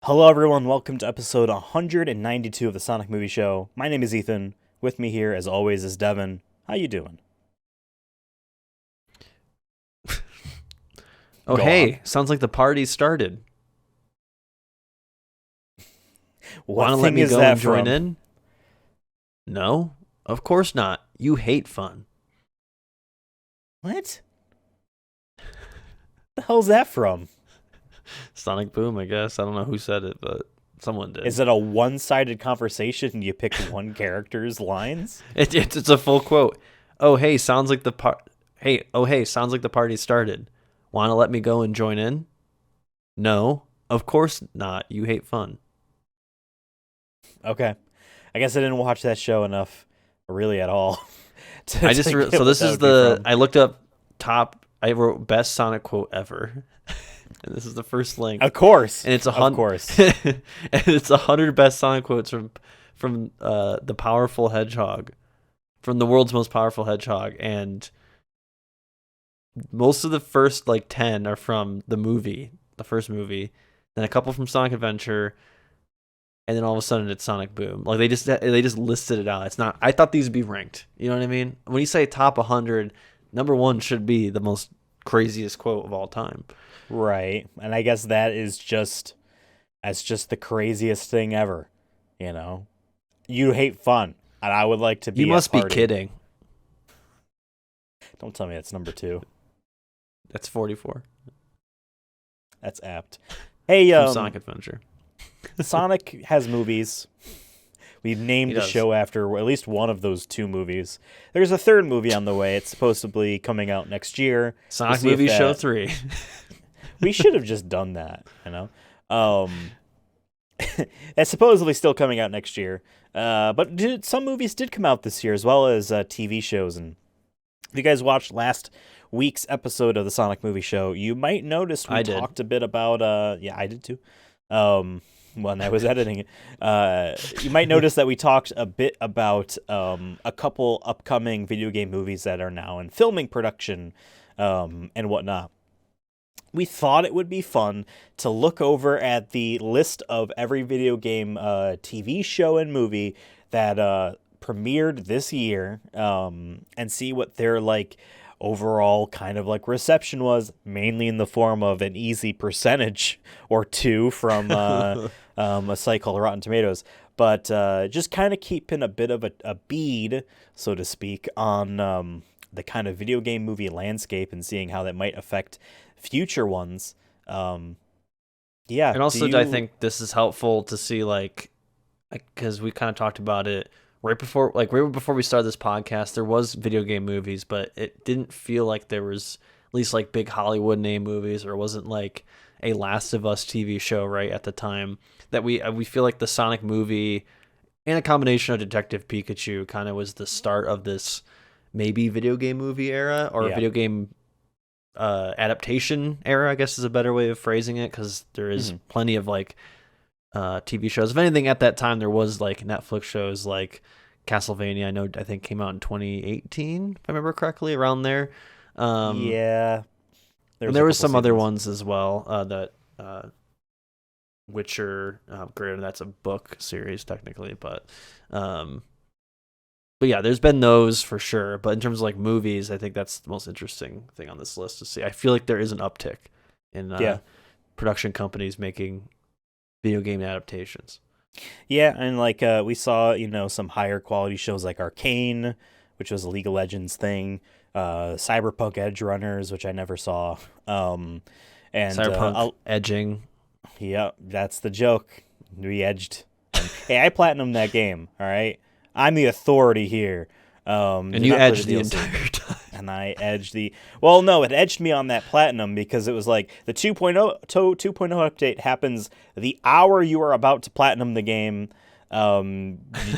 Hello, everyone. Welcome to episode 192 of the Sonic Movie Show. My name is Ethan. With me here, as always, is Devin. How you doing? Oh, Go hey, on. sounds like the party started. What Want to let thing me is go that and join from? in? No, of course not. You hate fun. What the hell's that from? Sonic Boom, I guess. I don't know who said it, but someone did. Is it a one-sided conversation and you pick one character's lines? It's a full quote. Oh, hey, sounds like the Hey, sounds like the party started. Want to let me go and join in? No, of course not. You hate fun. Okay. I guess I didn't watch that show enough, really, at all, I to just get so what this that is would be the from. I looked up top. I wrote best Sonic quote ever, and this is the first link. Of course. And it's Of course. and it's 100 best Sonic quotes from the powerful hedgehog, from the world's most powerful hedgehog, and most of the first like 10 are from the first movie, then a couple from Sonic Adventure, and then all of a sudden it's Sonic Boom. Like they just listed it out. It's not. I thought these would be ranked. You know what I mean? When you say top 100, number one should be the most craziest quote of all time. Right. And I guess that's just the craziest thing ever, you know? You hate fun, and I would like to You be at must be party. kidding. Don't tell me that's number 2. That's 44 That's apt. Hey, from Sonic Adventure. Sonic has movies. We've named He the does. show after at least one of those 2 movies. There's a third movie on the way. It's supposedly coming out next year. We'll Sonic see if Movie Show that. 3. We should have just done that, you know? It's supposedly still coming out next year. But some movies did come out this year, as well as TV shows. And if you guys watched last week's episode of the Sonic Movie Show, you might notice we I did. talked a bit about. Yeah, I did too. When I was editing it, you might notice that we talked a bit about a couple upcoming video game movies that are now in filming production, and whatnot. We thought it would be fun to look over at the list of every video game TV show and movie that premiered this year, and see what their like overall kind of like reception was, mainly in the form of an easy percentage or two from a site called Rotten Tomatoes. But just kind of keeping a bit of a bead, so to speak, on the kind of video game movie landscape and seeing how that might affect future ones. Yeah. And Do also, I you? think this is helpful to see, like, because we kind of talked about it right before we started this podcast. There was video game movies, but it didn't feel like there was at least like big Hollywood name movies, or it wasn't like a Last of Us TV show right at the time. That we feel like the Sonic movie and a combination of Detective Pikachu kind of was the start of this maybe video game movie era, or Yeah. video game adaptation era, I guess is a better way of phrasing it, because there is Mhm. plenty of like TV shows. If anything, at that time there was like Netflix shows like Castlevania. I think came out in 2018, if I remember correctly, around there. Um, Yeah. and A there was couple some other seasons. ones as well. That Witcher, granted that's a book series technically, um, but yeah, there's been those for sure. But in terms of like movies, I think that's the most interesting thing on this list to see. I feel like there is an uptick in Yeah. production companies making video game adaptations. Yeah, and like we saw, some higher quality shows like Arcane, which was a League of Legends thing, Cyberpunk Edge Runners, which I never saw. And Cyberpunk edging. yeah, that's the joke. We edged. And, hey, I platinumed that game. All right, I'm the authority here. And Did you not play edged the DLC. entire time. And I edged the. Well, no, it edged me on that platinum because it was like the 2.0 update happens the hour you are about to platinum the game.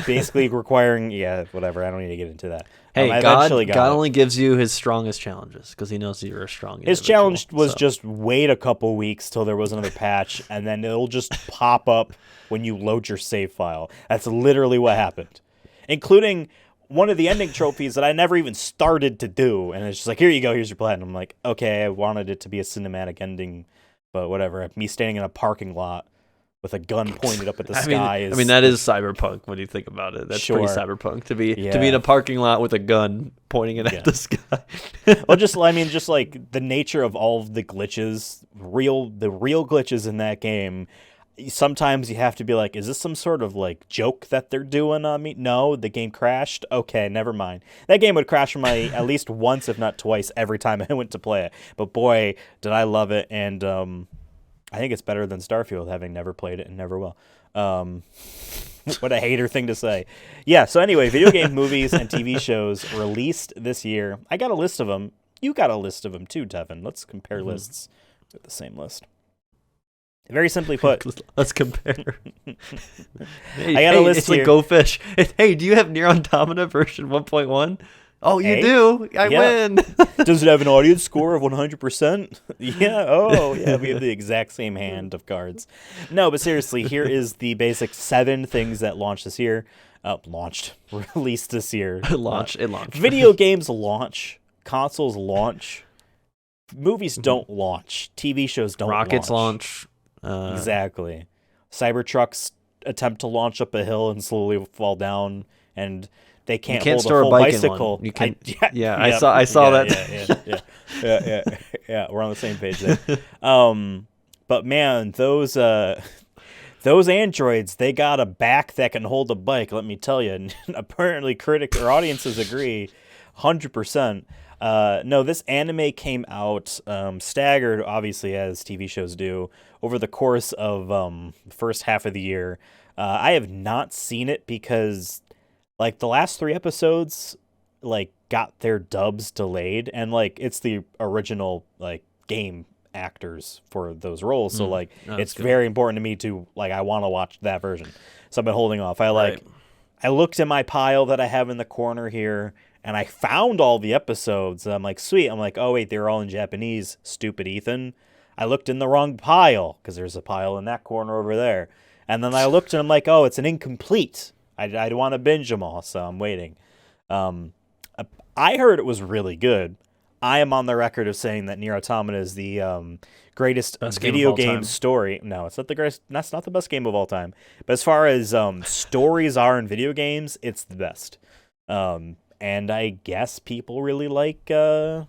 Basically requiring, yeah, whatever. I don't need to get into that. Hey, I God, eventually got God it. only gives you his strongest challenges because he knows that you're a strong His individual. challenge was So, just wait a couple weeks till there was another patch, and then it'll just pop up when you load your save file. That's literally what happened, including one of the ending trophies that I never even started to do. And it's just like, here you go, here's your platinum. I'm like, okay, I wanted it to be a cinematic ending, but whatever. Me standing in a parking lot with a gun pointed up at the I mean, sky. I mean that is cyberpunk when you think about it. That's pretty Sure. cyberpunk to be Yeah. in a parking lot with a gun pointing it Yeah. at the sky. Well, just like the nature of all of the glitches, the real glitches in that game. Sometimes you have to be like, is this some sort of like joke that they're doing on me? No, the game crashed. Okay, never mind. That game would crash on my at least once, if not twice, every time I went to play it. But boy, did I love it, and I think it's better than Starfield, having never played it and never will. What a hater thing to say. Yeah. So anyway, video game movies and TV shows released this year. I got a list of them. You got a list of them too, Tevin. Let's compare lists with the same list. Very simply put, let's compare. I got a list it's here. like Go Fish. Hey, do you have Nier Automata version 1.1? Oh, you Hey? do? I Yeah. win. Does it have an audience score of 100%? Yeah. Oh, yeah. We have the exact same hand of cards. No, but seriously, here is the basic 7 things that launched this year. Released this year. It launched. Video games launch. Consoles launch. Movies don't launch. TV shows don't Rockets launch. Exactly. Cybertrucks attempt to launch up a hill and slowly fall down, and they can't hold store a a full bike in bicycle. one. You can. I saw that. Yeah. We're on the same page there. But man, those androids, they got a back that can hold a bike. Let me tell you. And apparently, critics or audiences agree, 100%. No, this anime came out staggered, obviously, as TV shows do, over the course of the first half of the year. I have not seen it because, like, the last 3 episodes, like, got their dubs delayed, and, like, it's the original, like, game actors for those roles, so, like, it's very important to me to, like, I want to watch that version. So I've been holding off. I looked in my pile that I have in the corner here, and I found all the episodes. I'm like, sweet. I'm like, oh, wait, they're all in Japanese. Stupid Ethan. I looked in the wrong pile, because there's a pile in that corner over there. And then I looked, and I'm like, oh, it's an incomplete. I want to binge them all, so I'm waiting. I heard it was really good. I am on the record of saying that Nier Automata is the greatest video game story. No, it's not the greatest. That's not the best game of all time. But as far as stories are in video games, it's the best. And I guess people really like the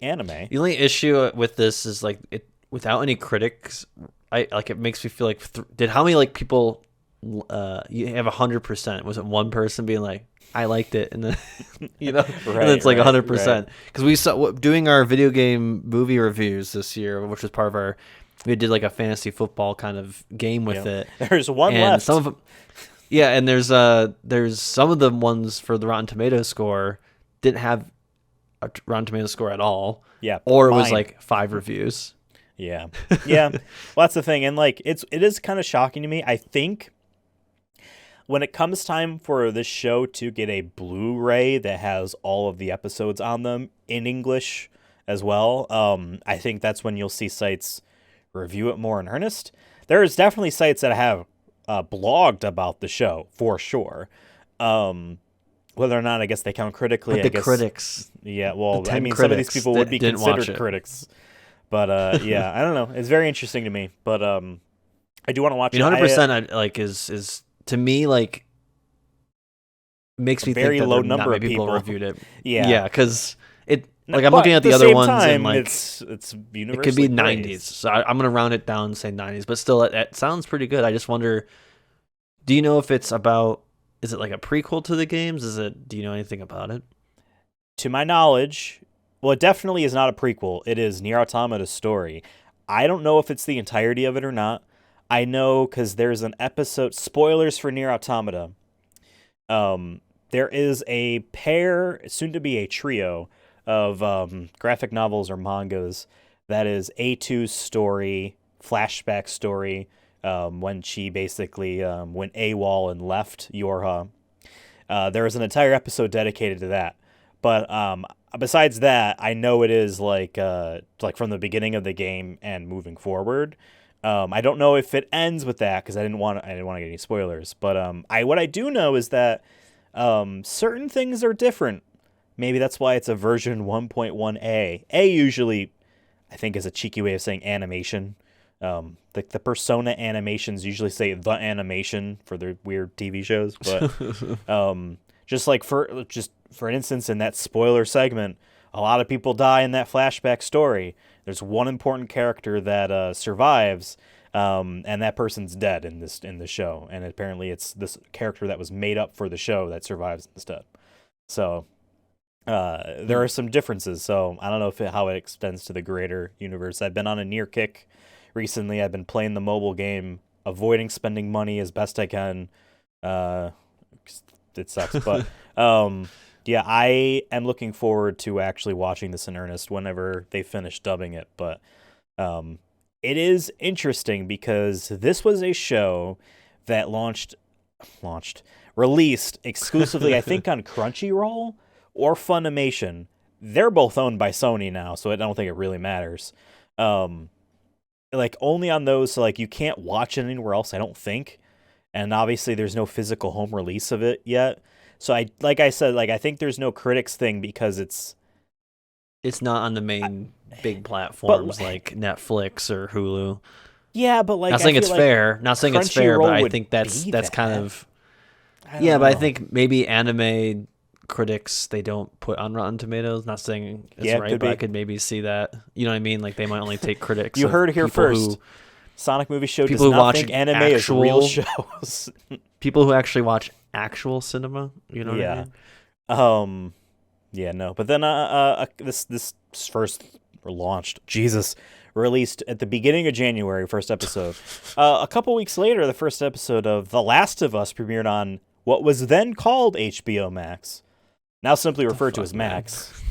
anime. The only issue with this is like it without any critics. It makes me feel like how many like people you have 100%? Was it one person being like I liked it and then and then it's like 100% because we saw doing our video game movie reviews this year, which was part of our. We did like a fantasy football kind of game with it. There's one left. Some of them. Yeah, and there's some of the ones for the Rotten Tomatoes score didn't have a Rotten Tomatoes score at all. Yeah, or it was like 5 reviews. Yeah. Well, that's the thing, and like it is kind of shocking to me. I think when it comes time for this show to get a Blu-ray that has all of the episodes on them in English as well, I think that's when you'll see sites review it more in earnest. There's definitely sites that have blogged about the show for sure. Whether or not I guess they count critically, But critics. Yeah, well, I mean, critics some of these people would be considered it. critics. But yeah, I don't know. It's very interesting to me. But I do want to watch it. 100% like is to me like makes me very think that low not number many of people reviewed it. Yeah, because it. Like I'm looking at the other ones and like it's universally it could be praised. 90s. So I'm gonna round it down and say 90s, but still it sounds pretty good. I just wonder, do you know if it's about? Is it like a prequel to the games? Do you know anything about it? To my knowledge, well, it definitely is not a prequel. It is Nier Automata's story. I don't know if it's the entirety of it or not. I know because there's an episode. Spoilers for Nier Automata. There is a pair, soon to be a trio, of graphic novels or mangas that is A2's story, flashback story, when she basically went AWOL and left Yorha. There was an entire episode dedicated to that. But besides that, I know it is like from the beginning of the game and moving forward. I don't know if it ends with that because I didn't want to get any spoilers. But what I do know is that certain things are different. Maybe that's why it's a version 1.1A. A usually, I think, is a cheeky way of saying animation. The Persona animations usually say the animation for their weird TV shows, but for instance, in that spoiler segment, a lot of people die in that flashback story. There's one important character that survives, and that person's dead in the show, and apparently it's this character that was made up for the show that survives instead. So there are some differences. So I don't know how it extends to the greater universe. I've been on a near kick recently. I've been playing the mobile game, avoiding spending money as best I can. It sucks, but yeah, I am looking forward to actually watching this in earnest whenever they finish dubbing it. But it is interesting because this was a show that released exclusively, I think, on Crunchyroll or Funimation. They're both owned by Sony now, so I don't think it really matters. Like only on those, so like you can't watch it anywhere else, I don't think. And obviously there's no physical home release of it yet. So I think there's no critics thing because it's not on the main big platforms like Netflix or Hulu. Yeah, but like not saying it's like fair. Not saying it's fair, but I think that's kind of yeah. But I think maybe anime critics they don't put on Rotten Tomatoes. Not saying it's right, but I could maybe see that. You know what I mean? Like they might only take critics. You heard it here first. Sonic Movie Show does not think anime is real shows. People who actually watch actual cinema. You know what I mean? Yeah, no. But then this first released at the beginning of January, first episode. A couple weeks later, the first episode of The Last of Us premiered on what was then called HBO Max, now simply referred to as Max.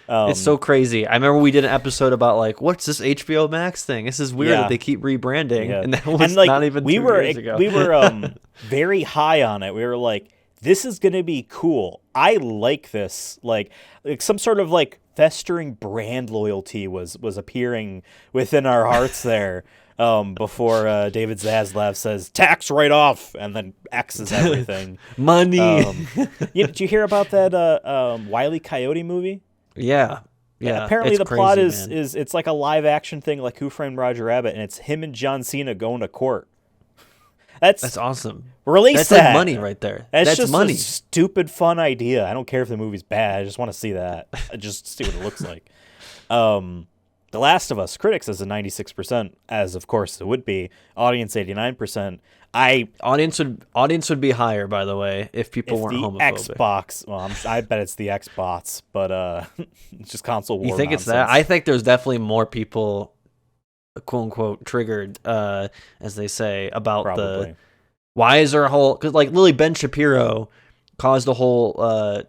It's so crazy. I remember we did an episode about like, what's this HBO Max thing? This is weird that they keep rebranding, and that was not even 2 years ago. We were very high on it. We were like, this is gonna be cool. I like this. Like some sort of like festering brand loyalty was appearing within our hearts there. Before David Zaslav says tax write off and then X's everything. Money. Did you hear about that Wile E. Coyote movie? Yeah. Apparently the crazy, plot man. is it's like a live action thing like Who Framed Roger Rabbit, and it's him and John Cena going to court. That's awesome. Release that's that. Like money right there. That's just money. A stupid fun idea. I don't care if the movie's bad. I just want to see that. I just see what it looks like. The Last of Us critics is a 96%, as of course it would be. Audience 89%. Audience would be higher, by the way, if people weren't homophobic. Xbox. Well, I bet it's the Xbots, but it's just console war. You think nonsense. It's that? I think there's definitely more people, quote unquote, triggered, as they say, about Probably. why is there a whole because like literally Ben Shapiro caused a whole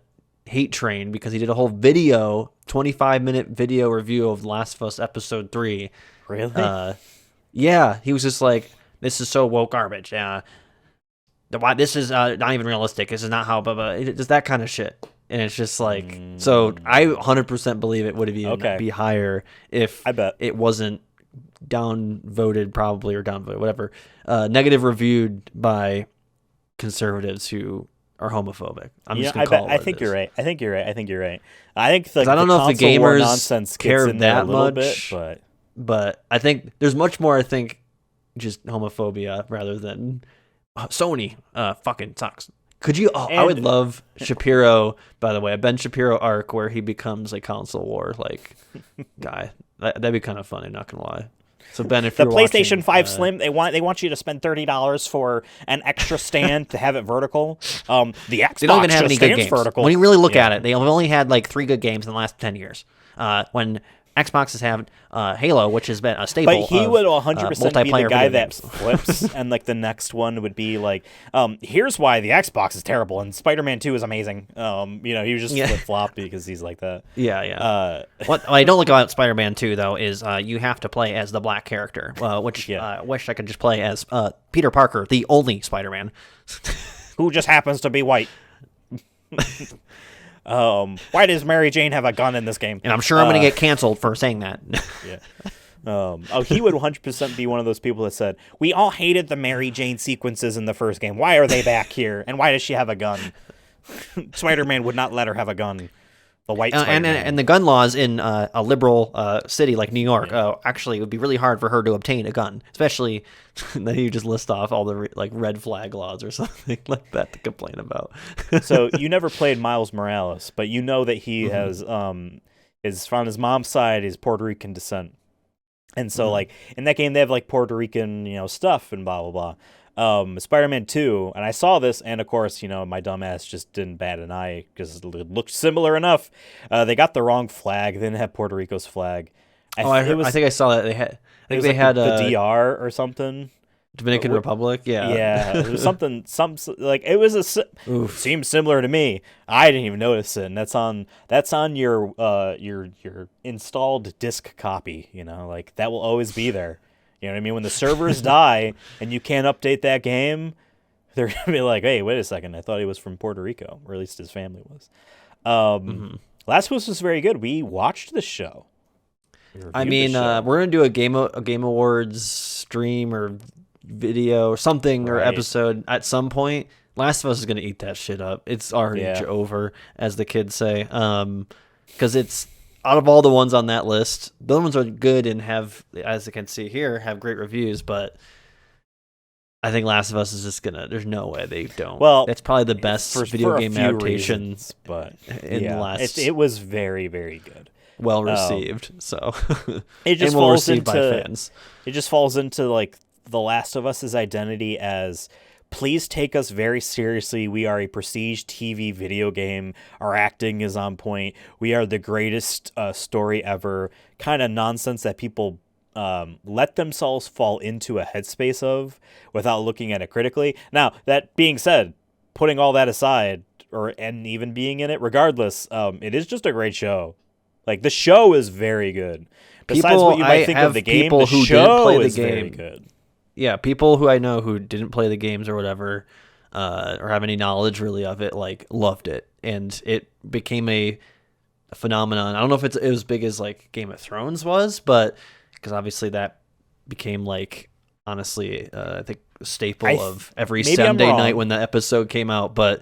hate train because he did a whole 25-minute video review of Last of Us Episode 3. Really? Yeah, he was just like, this is so woke garbage. This is not even realistic. This is not how, it's that kind of shit. And it's just like, so I 100% believe it would have even be higher if I bet it wasn't downvoted, probably, or downvoted, whatever, negative reviewed by conservatives who are homophobic. I'm just gonna call it. I think you're right. I think you're right. I think like, I don't know if the gamers nonsense care in there that a little much, bit, but I think there's much more. I think just homophobia rather than Sony fucking sucks. Could you? I would love Shapiro. By the way, a Ben Shapiro arc where he becomes a console war like guy. That'd be kind of funny. Not gonna lie. So Ben, if the you're PlayStation watching, 5 Slim, they want you to spend $30 for an extra stand to have it vertical. The Xbox they don't even have any good games. Vertical. When you really look at it, they've only had like 3 good games in the last 10 years. When Xbox has had Halo, which has been a staple. But he would 100% be the guy that games. flips, and like the next one would be like, here's why the Xbox is terrible and Spider-Man 2 is amazing. He was just flip-flop because he's like that. Yeah. What I don't like about Spider-Man 2 though is you have to play as the black character, which I wish I could just play as Peter Parker, the only Spider-Man, who just happens to be white. Why does Mary Jane have a gun in this game? And I'm sure I'm going to get canceled for saying that. Yeah. He would 100% be one of those people that said, we all hated the Mary Jane sequences in the first game. Why are they back here? And why does she have a gun? Spider-Man would not let her have a gun. The white and Spider-Man. the gun laws in a liberal city like New York, actually, it would be really hard for her to obtain a gun, especially. Then you just list off all the like red flag laws or something like that to complain about. So you never played Miles Morales, but you know that he has is from his mom's side is Puerto Rican descent, and so like in that game they have like Puerto Rican stuff and blah blah blah. Spider-Man 2, and I saw this, and of course, my dumbass just didn't bat an eye because it looked similar enough. They got the wrong flag. They didn't have Puerto Rico's flag. I think I saw that they had. I think they had the DR or something. Dominican Republic, yeah, it was something, like it was seemed similar to me. I didn't even notice it, and that's on your installed disc copy. Like that will always be there. You know what I mean? When the servers die and you can't update that game, they're gonna be like, "Hey, wait a second! I thought he was from Puerto Rico, or at least his family was." Last of Us was very good. We watched the show. I mean, we're gonna do a game awards stream or video or something or episode at some point. Last of Us is gonna eat that shit up. It's already over, as the kids say, because it's out of all the ones on that list, those ones are good and have, as I can see here, have great reviews. But I think Last of Us is just gonna. There's no way they don't. Well, it's probably the best video game adaptation but in the last. It was very, very good. Well received, so it just well falls received into by fans. It just falls into like The Last of Us's identity as, please take us very seriously. We are a prestige TV video game. Our acting is on point. We are the greatest story ever. Kind of nonsense that people let themselves fall into a headspace of without looking at it critically. Now, that being said, putting all that aside, and even being in it, regardless, it is just a great show. Like, the show is very good. Besides what you might think of the game, the show is very good. Yeah, people who I know who didn't play the games or whatever, or have any knowledge really of it, like, loved it. And it became a phenomenon. I don't know if it was as big as, like, Game of Thrones was, but because obviously that became, like, honestly, I think a staple of every Sunday night when the episode came out. But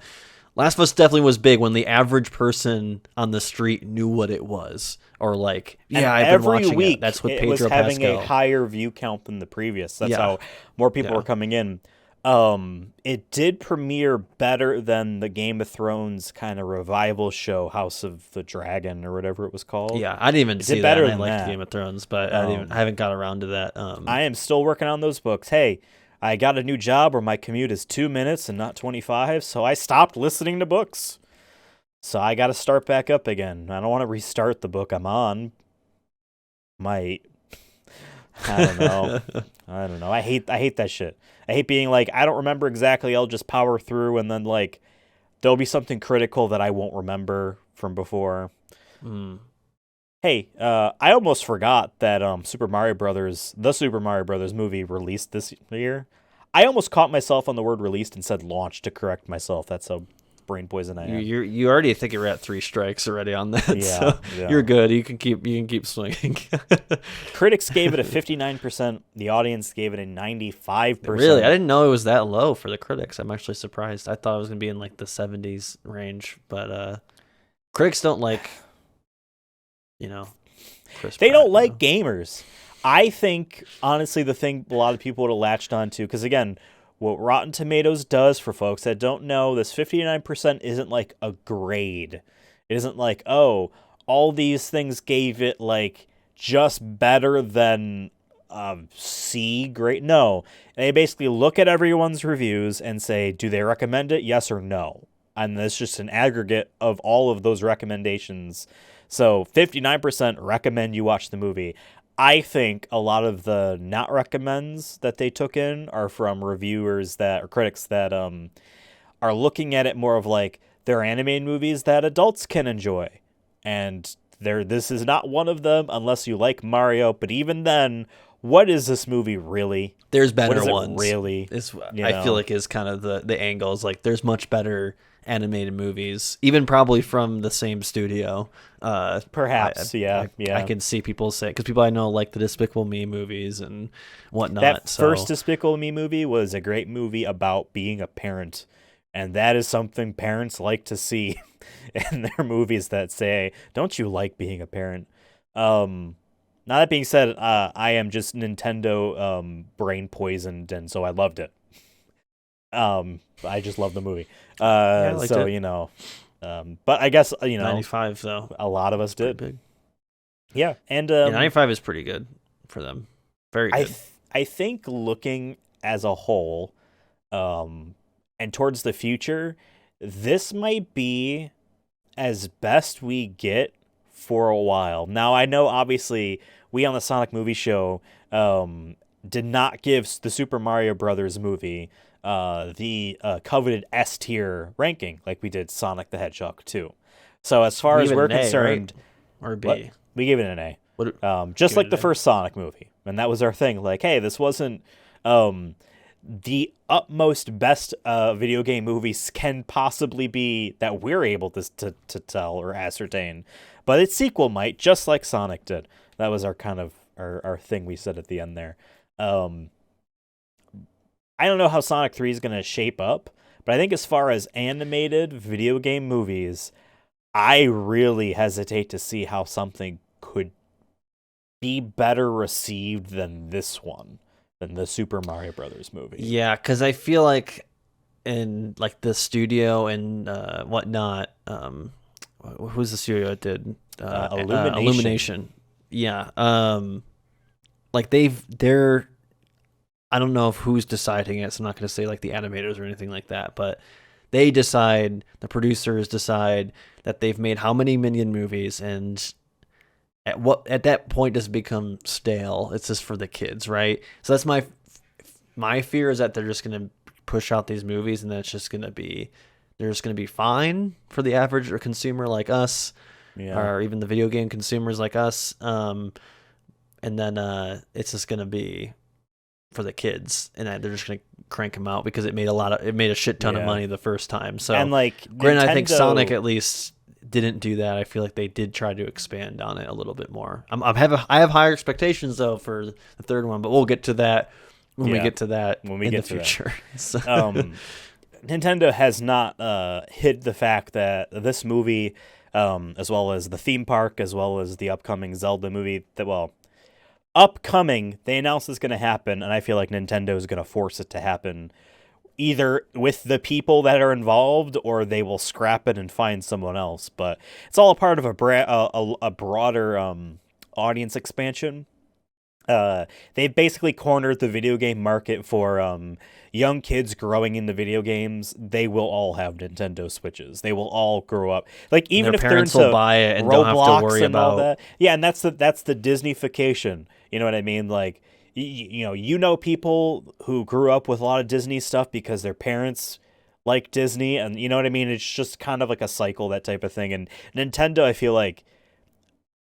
Last of Us definitely was big when the average person on the street knew what it was, or like, I've been watching it. That's what Pedro Pascal. It was having a higher view count than the previous. That's how more people were coming in. It did premiere better than the Game of Thrones kind of revival show, House of the Dragon or whatever it was called. Yeah, I didn't even see that. I liked Game of Thrones, but I haven't got around to that. I am still working on those books. Hey, I got a new job where my commute is 2 minutes and not 25, so I stopped listening to books. So I got to start back up again. I don't want to restart the book I'm on. I don't know. I hate that shit. I hate being like, I don't remember exactly. I'll just power through, and then like there'll be something critical that I won't remember from before. Hey, I almost forgot that the Super Mario Brothers movie released this year. I almost caught myself on the word released and said launch to correct myself. That's how brain poison I am. You already think you're at 3 strikes already on that. So you're good. You can keep swinging. Critics gave it a 59%. The audience gave it a 95%. Really, I didn't know it was that low for the critics. I'm actually surprised. I thought it was gonna be in like the 70s range, but critics don't like. They don't like gamers. I think, honestly, the thing a lot of people would have latched onto, because again, what Rotten Tomatoes does for folks that don't know, this 59% isn't like a grade. It isn't like, oh, all these things gave it like just better than C grade. No. They basically look at everyone's reviews and say, do they recommend it? Yes or no. And that's just an aggregate of all of those recommendations. So 59% recommend you watch the movie. I think a lot of the not recommends that they took in are from reviewers or critics that are looking at it more of like they're animated movies that adults can enjoy. And this is not one of them unless you like Mario. But even then, what is this movie really? There's better ones. Really? I feel like is kind of the angle is like there's much better animated movies, even probably from the same studio. Perhaps, I can see people say, because people I know like the Despicable Me movies and whatnot. That first Despicable Me movie was a great movie about being a parent and that is something parents like to see in their movies that say, "Don't you like being a parent?" Now that being said, I am just Nintendo brain poisoned, and so I loved it. I just love the movie. Yeah, I liked So it. but I guess 95 though, a lot of us pretty did. big. Yeah, and Yeah, 95 is pretty good for them. Very I good. I think looking as a whole, and towards the future, this might be as best we get for a while. Now I know obviously we on the Sonic Movie Show did not give the Super Mario Brothers movie the coveted S tier ranking like we did Sonic the Hedgehog 2. So as far We as give it we're an A, right? concerned, Or a what B. we gave it an A. What? Just Give it like an the A. first Sonic movie, and that was our thing. Like, hey, this wasn't um, the utmost best video game movies can possibly be that we're able to tell or ascertain, but its sequel might, just like Sonic did. That was our kind of our thing we said at the end there. Um, I don't know how Sonic 3 is going to shape up, but I think as far as animated video game movies, I really hesitate to see how something could be better received than this one, than the Super Mario Brothers movie. Yeah, because I feel like in like the studio and whatnot, who's the studio that did Illumination. Illumination? Yeah, like they're I don't know if who's deciding it, so I'm not going to say like the animators or anything like that, but they decide, the producers decide that they've made how many Minion movies, and at that point does it become stale? It's just for the kids, right? So that's my fear, is that they're just going to push out these movies, and then it's just going to be, they're just going to be fine for the average or consumer like us, Yeah. or even the video game consumers like us. And then it's just going to be for the kids, and they're just going to crank them out because it made a shit ton of Yeah. money the first time. So, And like, granted, I think Nintendo- Sonic at least didn't do that. I feel like they did try to expand on it a little bit more. I have higher expectations though for the third one, but we'll get to that when we Yeah, get to that when we in get the to that. future. So, Nintendo has not hid the fact that this movie, as well as the theme park, as well as the upcoming Zelda movie, upcoming, they announced it's going to happen, and I feel like Nintendo is going to force it to happen either with the people that are involved, or they will scrap it and find someone else. But it's all a part of a broader audience expansion. They've basically cornered the video game market for young kids growing into video games. They will all have Nintendo Switches. They will all grow up. Like, even their if they're parents into will buy it and Roblox don't have to worry and all about that. Yeah, and that's the Disneyfication. You know what I mean? Like, you know people who grew up with a lot of Disney stuff because their parents like Disney, and you know what I mean? It's just kind of like a cycle, that type of thing. And Nintendo, I feel like,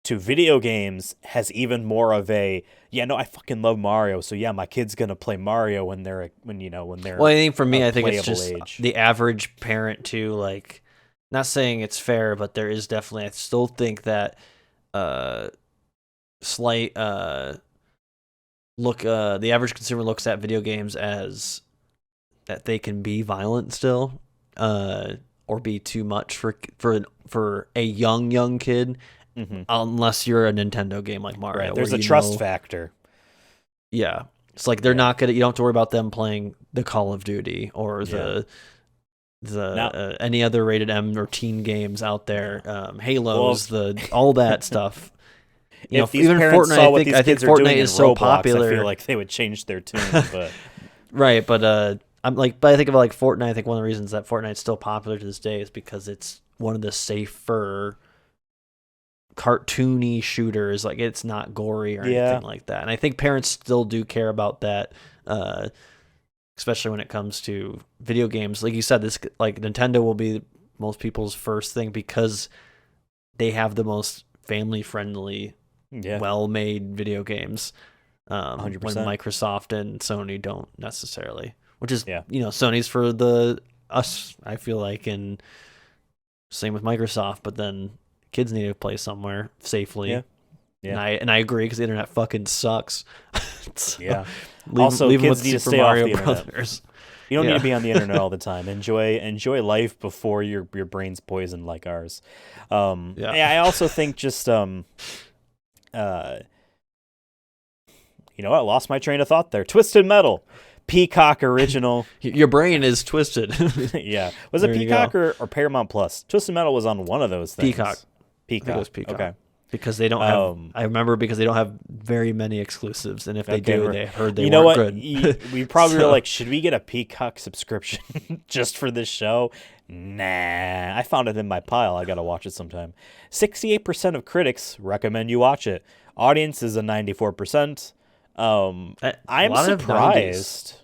to video games, has even more of a, yeah, no, I fucking love Mario, so yeah, my kid's gonna play Mario when they're Well, I think for me, a I think it's playable just age. the average parent too. Like, not saying it's fair, but there is definitely, I still think that slight look. The average consumer looks at video games as that they can be violent still, or be too much for a young kid, unless you're a Nintendo game like Mario. Right. There's where a trust factor. Yeah, it's like they're not gonna. You don't have to worry about them playing the Call of Duty or the any other rated M or teen games out there. Halos, all that stuff. You know, If these even parents Fortnite, saw what I these think kids are Fortnite doing in is so Roblox, popular. I feel like they would change their tune. But right, but but I think about like Fortnite. I think one of the reasons that Fortnite's still popular to this day is because it's one of the safer cartoony shooters. Like, it's not gory or anything like that. And I think parents still do care about that, especially when it comes to video games. Like you said, this, like, Nintendo will be most people's first thing because they have the most family friendly, well-made video games. 100%. When Microsoft and Sony don't necessarily, which is, Sony's for the us, I feel like, and same with Microsoft, but then kids need to play somewhere safely. Yeah. And I agree, because the internet fucking sucks. So yeah. leave Also, them kids with need to Super stay Mario off the internet. Brothers. You don't need Yeah. to be on the internet all the time. Enjoy life before your brain's poisoned like ours. Yeah. I also think just uh, you know what? I lost my train of thought there. Twisted Metal, Peacock original. Your brain is twisted. Yeah, was it There you go. Peacock or Paramount Plus? Twisted Metal was on one of those things. Peacock. I think it was Peacock. Peacock. Okay. Because they don't have. I remember because they don't have very many exclusives, and if they do, they heard they you know weren't what? good. We probably were So- like, should we get a Peacock subscription just for this show? Nah, I found it in my pile. I gotta watch it sometime. 68% of critics recommend you watch it. Audience is a 94%. I'm a lot of 90s. surprised.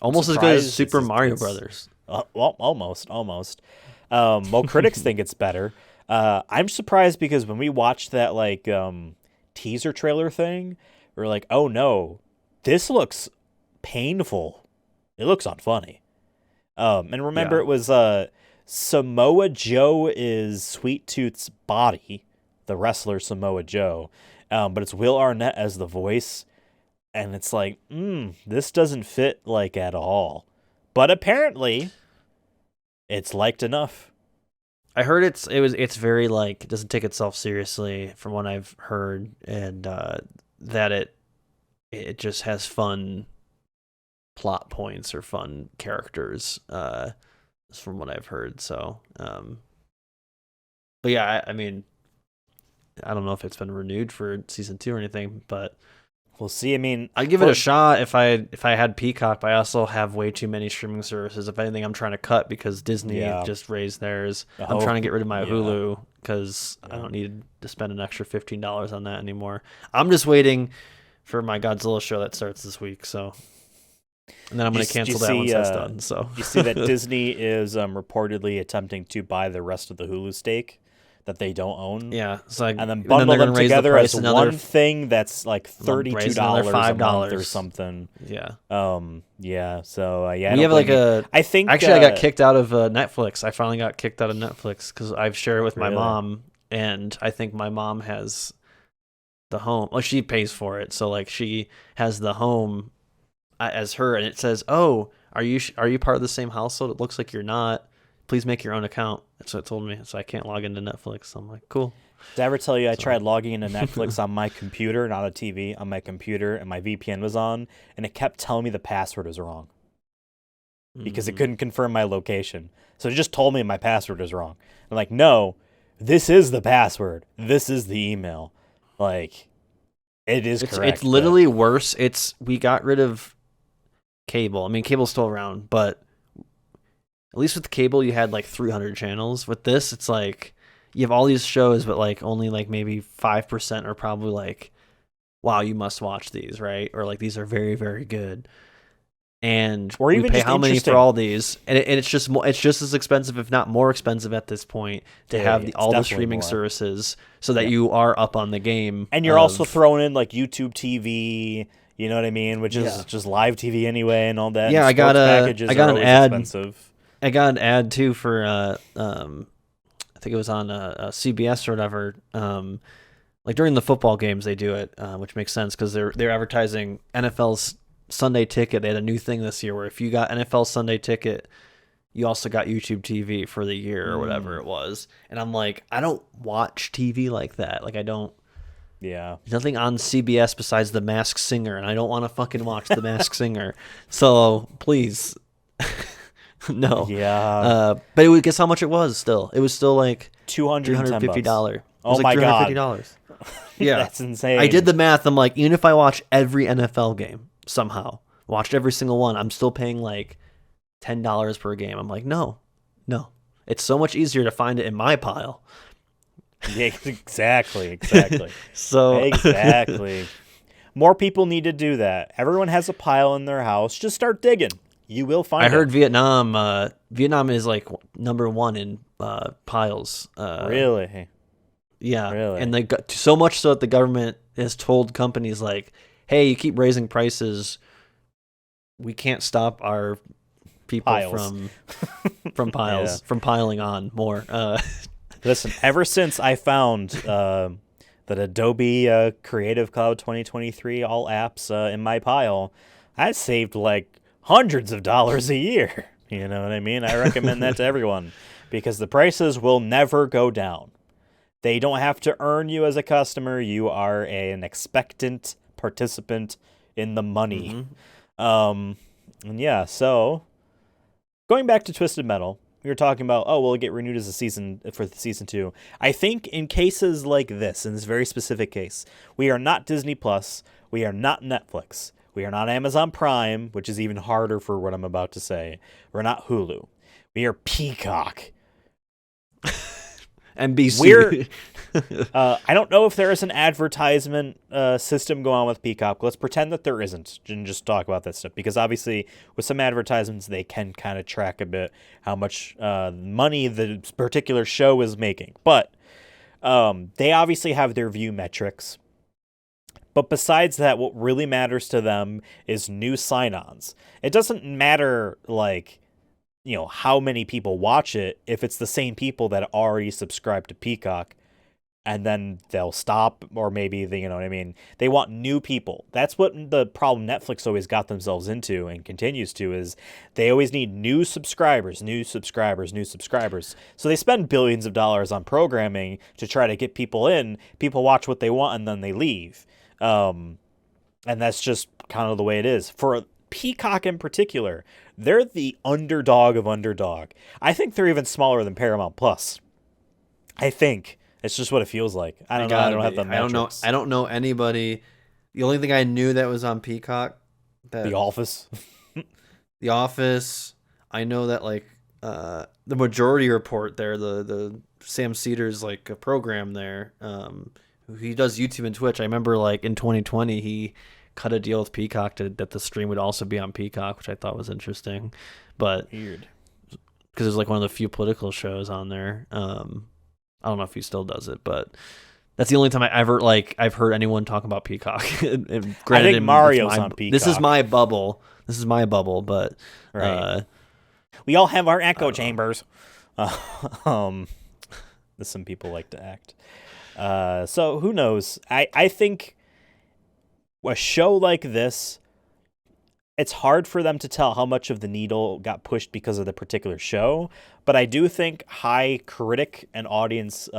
Almost as good as surprised Super it's- Mario it's- Brothers. Well, almost. Well, critics think it's better. I'm surprised because when we watched that like teaser trailer thing, we're like, oh no, this looks painful. It looks unfunny. And remember, Yeah. it was Samoa Joe is Sweet Tooth's body, the wrestler Samoa Joe, but it's Will Arnett as the voice, and it's like, this doesn't fit like at all. But apparently, it's liked enough. I heard it's very like it doesn't take itself seriously from what I've heard, and that it just has fun plot points or fun characters. From what I've heard. So, but yeah, I mean, I don't know if it's been renewed for season 2 or anything, but We'll see. I mean, I'd give it a shot if I had Peacock, but I also have way too many streaming services. If anything, I'm trying to cut because Disney Yeah. just raised theirs. I'm Oh, trying to get rid of my yeah. Hulu because I don't need to spend an extra $15 on that anymore. I'm just waiting for my Godzilla show that starts this week, so and then I'm going to cancel that once that's done. So you see that Disney is reportedly attempting to buy the rest of the Hulu stake that they don't own. yeah, so and And then they're bundle gonna them raise the together price as another one thing that's like $32 raise another a month or $5. something. yeah. Yeah. So yeah, I We don't have like blame you. a I think actually I got kicked out of Netflix. I finally got kicked out of Netflix because I've shared it with my Really? mom, and I think my mom has the home. Well, she pays for it, so like she has the home as her, and it says, "Oh, are you part of the same household? It looks like you're not. Please make your own account." That's what it told me, so I can't log into Netflix. So I'm like, cool. Did I ever tell you I tried logging into Netflix on my computer, not a TV, on my computer, and my VPN was on, and it kept telling me the password was wrong because it couldn't confirm my location. So it just told me my password was wrong. I'm like, no, this is the password. This is the email. Like, it is correct. It's literally worse. We got rid of cable. I mean, cable's still around, but at least with cable, you had like 300 channels. With this, it's like you have all these shows, but like only like maybe 5% are probably like, wow, you must watch these, right? Or like these are very, very good. And Or we even pay just how many interesting. for all these, and it's just it's just as expensive, if not more expensive, at this point to Yeah, have it's all the definitely streaming more. services, so that Yeah. you are up on the game. And you're also of- throwing in like YouTube TV, you know what I mean? Which is Yeah. just live TV anyway and all that. Yeah, and I got sports a- packages I got are an always ad. expensive. I got an ad too for I think it was on CBS or whatever. Like during the football games, they do it, which makes sense because they're advertising NFL's Sunday Ticket. They had a new thing this year where if you got NFL Sunday Ticket, you also got YouTube TV for the year or whatever it was. And I'm like, I don't watch TV like that. Like I don't. Yeah. There's nothing on CBS besides The Masked Singer, and I don't want to fucking watch The Masked Singer. So please. No. Yeah. But guess how much it was still? It was still like $250. $350. It Oh was my like God. $350. Yeah. That's insane. I did the math. I'm like, even if I watch every NFL game somehow, watched every single one, I'm still paying like $10 per game. I'm like, no. It's so much easier to find it in my pile. Yeah, exactly. So Exactly. More people need to do that. Everyone has a pile in their house. Just start digging. You will find I heard it. Vietnam. Vietnam is like number one in piles. Really? Yeah. Really? And they got so much so that the government has told companies like, "Hey, you keep raising prices. We can't stop our people Piles. from piles Yeah. from piling on more." Listen, ever since I found that Adobe Creative Cloud 2023 all apps in my pile, I saved like hundreds of dollars a year. You know what I mean? I recommend that to everyone because the prices will never go down. They don't have to earn you as a customer. You are an expectant participant in the money. And yeah, so going back to Twisted Metal, we were talking about, oh, will it get renewed as a season for season 2? I think in cases like this, in this very specific case, we are not Disney Plus, we are not Netflix, we are not Amazon Prime, which is even harder for what I'm about to say. We're not Hulu. We are Peacock. NBC. I don't know if there is an advertisement system going on with Peacock. Let's pretend that there isn't and just talk about that stuff. Because obviously, with some advertisements, they can kind of track a bit how much money the particular show is making. But they obviously have their view metrics. But besides that, what really matters to them is new sign-ons. It doesn't matter, like, you know, how many people watch it if it's the same people that already subscribe to Peacock, and then they'll stop, or maybe they, you know what I mean? They want new people. That's what the problem Netflix always got themselves into and continues to, is they always need new subscribers. So they spend billions of dollars on programming to try to get people in. People watch what they want and then they leave. And that's just kind of the way it is. For Peacock in particular, they're the underdog of underdog. I think they're even smaller than Paramount Plus. I think. It's just what it feels like. I don't know. I don't have the metrics. I don't know anybody. The only thing I knew that was on Peacock, The Office. The Office. I know that, like, the Majority Report there, the Sam Cedars, like, a program there. He does YouTube and Twitch. I remember, like, in 2020 he cut a deal with Peacock that the stream would also be on Peacock, which I thought was interesting. But weird, because it was like one of the few political shows on there. I don't know if he still does it, but that's the only time I've heard anyone talk about Peacock. And I think Mario's on Peacock. This is my bubble. But right. We all have our echo chambers. Some people like to act. So who knows? I think a show like this, it's hard for them to tell how much of the needle got pushed because of the particular show, but I do think high critic and audience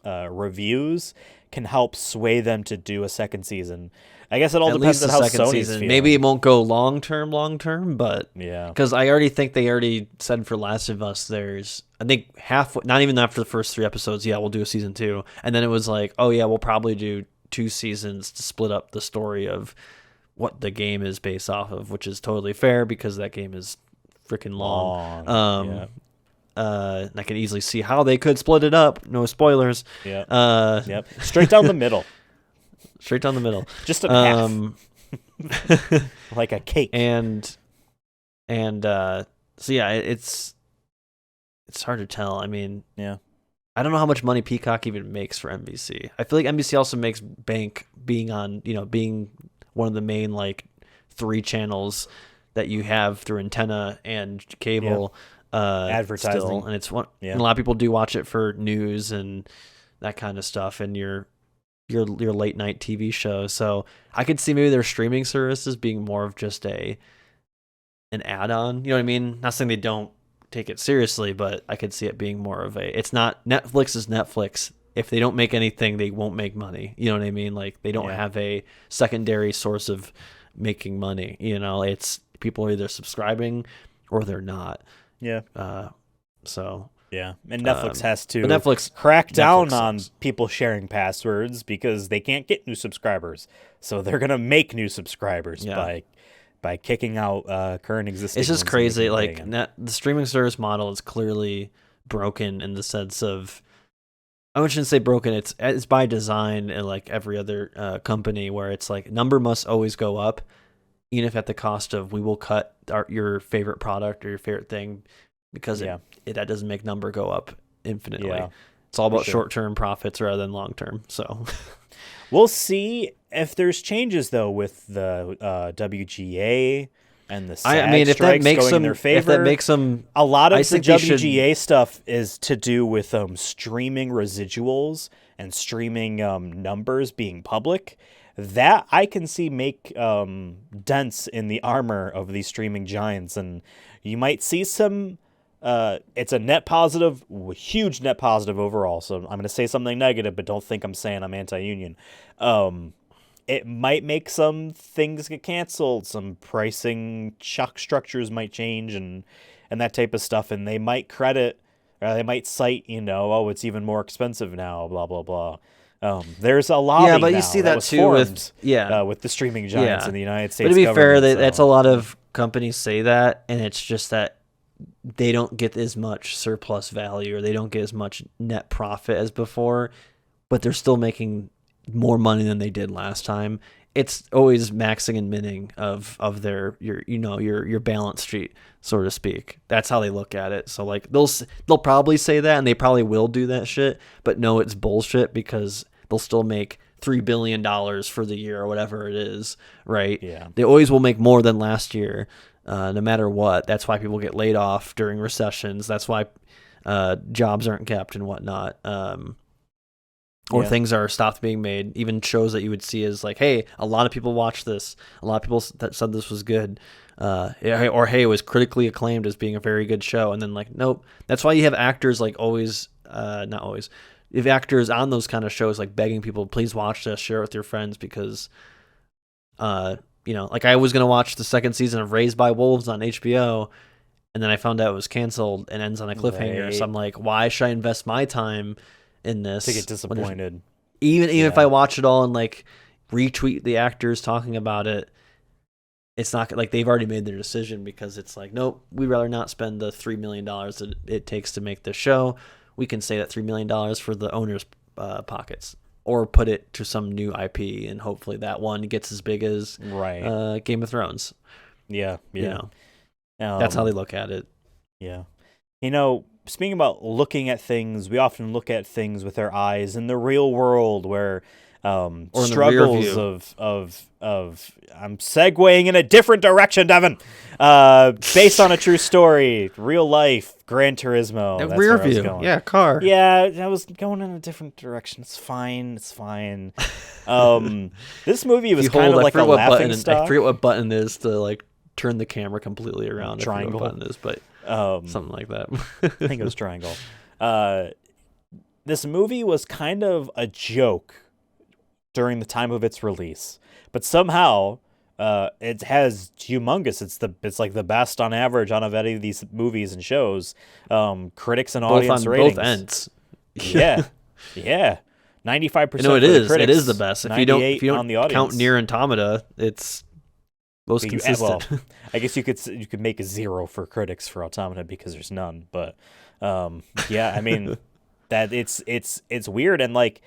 reviews can help sway them to do a second season. I guess it all depends on how Sony's feeling. Maybe it won't go long term, but yeah, because I already think they already said for Last of Us, there's, I think halfway, not even after the first 3 episodes, yeah, we'll do a season 2, and then it was like, oh yeah, we'll probably do 2 seasons to split up the story of what the game is based off of, which is totally fair because that game is freaking long. Yeah. And I can easily see how they could split it up. No spoilers. Yeah. Yep. Straight down the middle. Just a half. Like a cake. And so yeah, it's hard to tell. I mean, yeah. I don't know how much money Peacock even makes for NBC. I feel like NBC also makes bank being on, being one of the main, like, 3 channels that you have through antenna and cable. Advertising. Still. And it's one. Yeah. And a lot of people do watch it for news and that kind of stuff, and your late night TV show. So I could see maybe their streaming services being more of just an add-on. You know what I mean? Not saying they don't take it seriously, but I could see it being more of it's not Netflix is Netflix. If they don't make anything, they won't make money. You know what I mean? Like, they don't have a secondary source of making money. It's people are either subscribing or they're not. Yeah. So. Yeah, and Netflix has to crack down on people sharing passwords because they can't get new subscribers. So they're gonna make new subscribers by kicking out current existing. It's just crazy. Like, the streaming service model is clearly broken in the sense of, I shouldn't say broken. It's by design, and like every other company, where it's like number must always go up, even if at the cost of we will cut your favorite product or your favorite thing, because that doesn't make number go up infinitely. Yeah, it's all about short-term profits rather than long-term. So we'll see if there's changes though with the WGA and the SAG if that makes them in their favor. If that makes them, a lot of the WGA stuff is to do with streaming residuals and streaming numbers being public. that I can see make dents in the armor of these streaming giants, and you might see some. It's a net positive, huge net positive overall. So I'm going to say something negative, but don't think I'm saying I'm anti-union. It might make some things get canceled, some pricing shock structures might change, and that type of stuff, and they might credit, or they might cite, oh, it's even more expensive now, blah blah blah. There's a lobby but now you see that that was too formed, with with the streaming giants in the United States. But to be fair, government, that's a lot of companies say that, and it's just that they don't get as much surplus value, or they don't get as much net profit as before, but they're still making more money than they did last time. It's always maxing and minning of their your balance sheet, so to speak. That's how they look at it. So like they'll probably say that, and they probably will do that shit, but no, it's bullshit, because they'll still make $3 billion for the year or whatever it is, right? Yeah. They always will make more than last year, no matter what. That's why people get laid off during recessions. That's why jobs aren't kept and whatnot. Or things are stopped being made. Even shows that you would see as like, hey, a lot of people watched this. A lot of people that said this was good. Or hey, it was critically acclaimed as being a very good show. And then like, nope. That's why you have actors like always, not always. You have actors on those kind of shows like begging people, please watch this, share it with your friends, because, like I was going to watch the second season of Raised by Wolves on HBO, and then I found out it was canceled and ends on a cliffhanger. Right. So I'm like, why should I invest my time in this? To get disappointed. Even if I watch it all and like retweet the actors talking about it, it's not like they've already made their decision, because it's like, nope, we'd rather not spend the $3 million that it takes to make this show. We can save that $3 million for the owner's pockets, or put it to some new IP, and hopefully that one gets as big as Game of Thrones. Yeah. That's how they look at it. Yeah. Speaking about looking at things, we often look at things with our eyes in the real world, where struggles of I'm segueing in a different direction, Devin. Based on a true story, real life, Gran Turismo. The That's rear where I was view, going. car. Yeah, I was going in a different direction. It's fine. This movie was kind of like a laughing stock. I forget what button is to like turn the camera completely around. Triangle. I forget what button is, but something like that. I think it was triangle. This movie was kind of a joke during the time of its release, but somehow it has humongous. It's like the best on average on of any of these movies and shows. Critics and audience ratings. Both ends. Yeah. 95%. No, it is. It is the best. If you don't on the audience. Count Nier Automata, it's most consistent. Well, I guess you could make a 0 for critics for Automata, because there's none. But I mean that it's weird, and like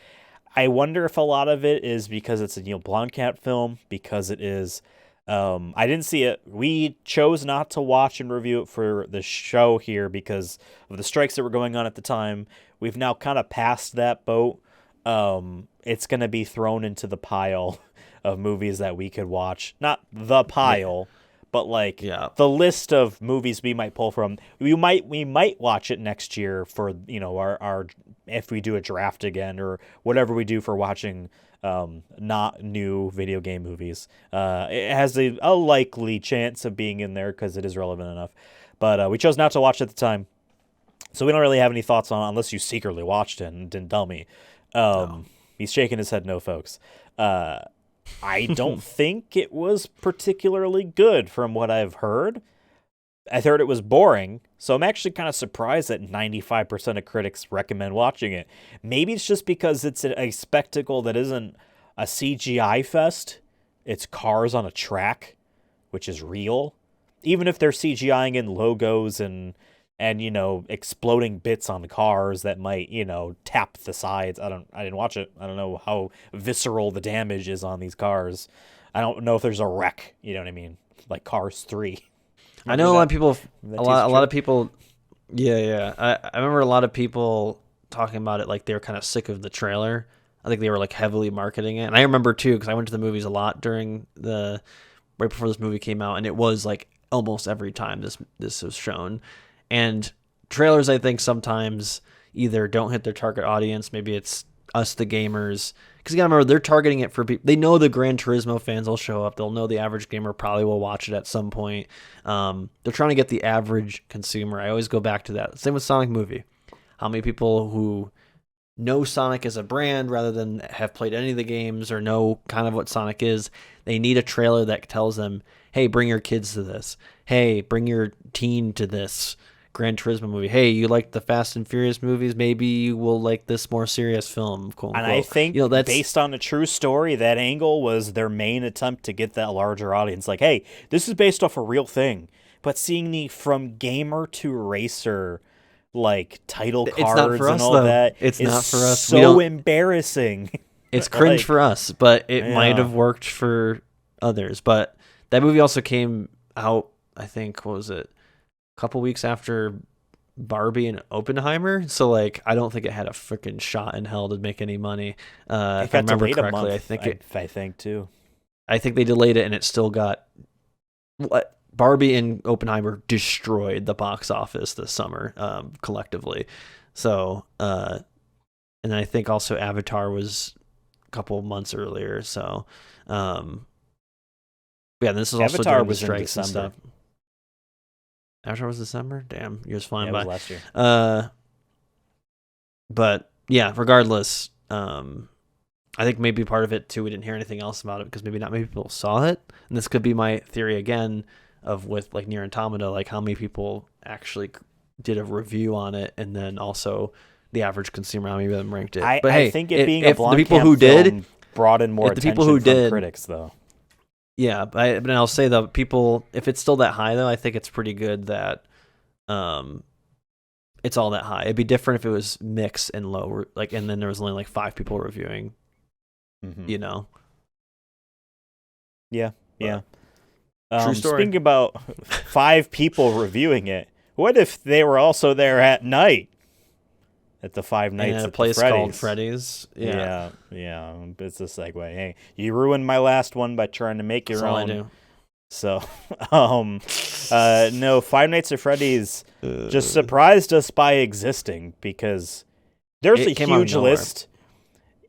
I wonder if a lot of it is because it's a Neil Blomkamp film, because it is. I didn't see it. We chose not to watch and review it for the show here because of the strikes that were going on at the time. We've now kind of passed that boat. It's going to be thrown into the pile of movies that we could watch. Not the pile, but like the list of movies we might pull from. We might watch it next year for, our if we do a draft again, or whatever we do for watching not new video game movies. It has a likely chance of being in there because it is relevant enough. But we chose not to watch it at the time. So we don't really have any thoughts on it, unless you secretly watched it and didn't tell me. No. He's shaking his head no, folks. I don't think it was particularly good from what I've heard. I heard it was boring, so I'm actually kind of surprised that 95% of critics recommend watching it. Maybe it's just because it's a spectacle that isn't a CGI fest. It's cars on a track, which is real. Even if they're CGIing in logos and exploding bits on the cars that might, tap the sides. I didn't watch it. I don't know how visceral the damage is on these cars. I don't know if there's a wreck, you know what I mean? Like Cars 3. I know a lot of people, a lot of people, yeah. I remember a lot of people talking about it like they were kind of sick of the trailer. I think they were like heavily marketing it. And I remember too, because I went to the movies a lot right before this movie came out, and it was like almost every time this was shown. And trailers, I think, sometimes either don't hit their target audience, maybe it's us, the gamers, because you gotta remember they're targeting it for people. They know the Gran Turismo fans will show up. They'll know the average gamer probably will watch it at some point. They're trying to get the average consumer. I always go back to that. Same with Sonic movie. How many people who know Sonic as a brand rather than have played any of the games or know kind of what Sonic is, they need a trailer that tells them, hey, bring your kids to this. Hey, bring your teen to this Gran Turismo movie. Hey, you like the Fast and Furious movies? Maybe you will like this more serious film, quote unquote. And I think, that's based on a true story, that angle was their main attempt to get that larger audience. Like, hey, this is based off a real thing. But seeing the from gamer to racer like title cards and all that, it's not for us. So embarrassing. It's cringe for us, but it might have worked for others. But that movie also came out, I think, what was it, a couple weeks after Barbie and Oppenheimer. So like, I don't think it had a freaking shot in hell to make any money. If I remember correctly, I think too. I think they delayed it, and it still got what. Barbie and Oppenheimer destroyed the box office this summer, collectively. So, and then I think also Avatar was a couple months earlier. So, yeah, this is also Avatar during was the strikes in and December. stuff. Avatar was December? Damn, years flying it by. was last year. But yeah, regardless, I think maybe part of it too, we didn't hear anything else about it because maybe not many people saw it. And this could be my theory again of with like Nier Automata, like how many people actually did a review on it, and then also the average consumer, how many of them ranked it. But I think it being a Blomkamp film brought in more attention from critics, though. Yeah, but I'll say though, people, if it's still that high though, I think it's pretty good that it's all that high. It'd be different if it was mixed and low, like, and then there was only like 5 people reviewing. You know. Yeah. True story. Speaking about 5 people reviewing it, what if they were also there at night at the 5 nights at a place called Freddy's? Yeah. It's a segue. Hey, you ruined my last one by trying to make your own. All I do. So, no, 5 Nights at Freddy's just surprised us by existing because there's a huge list,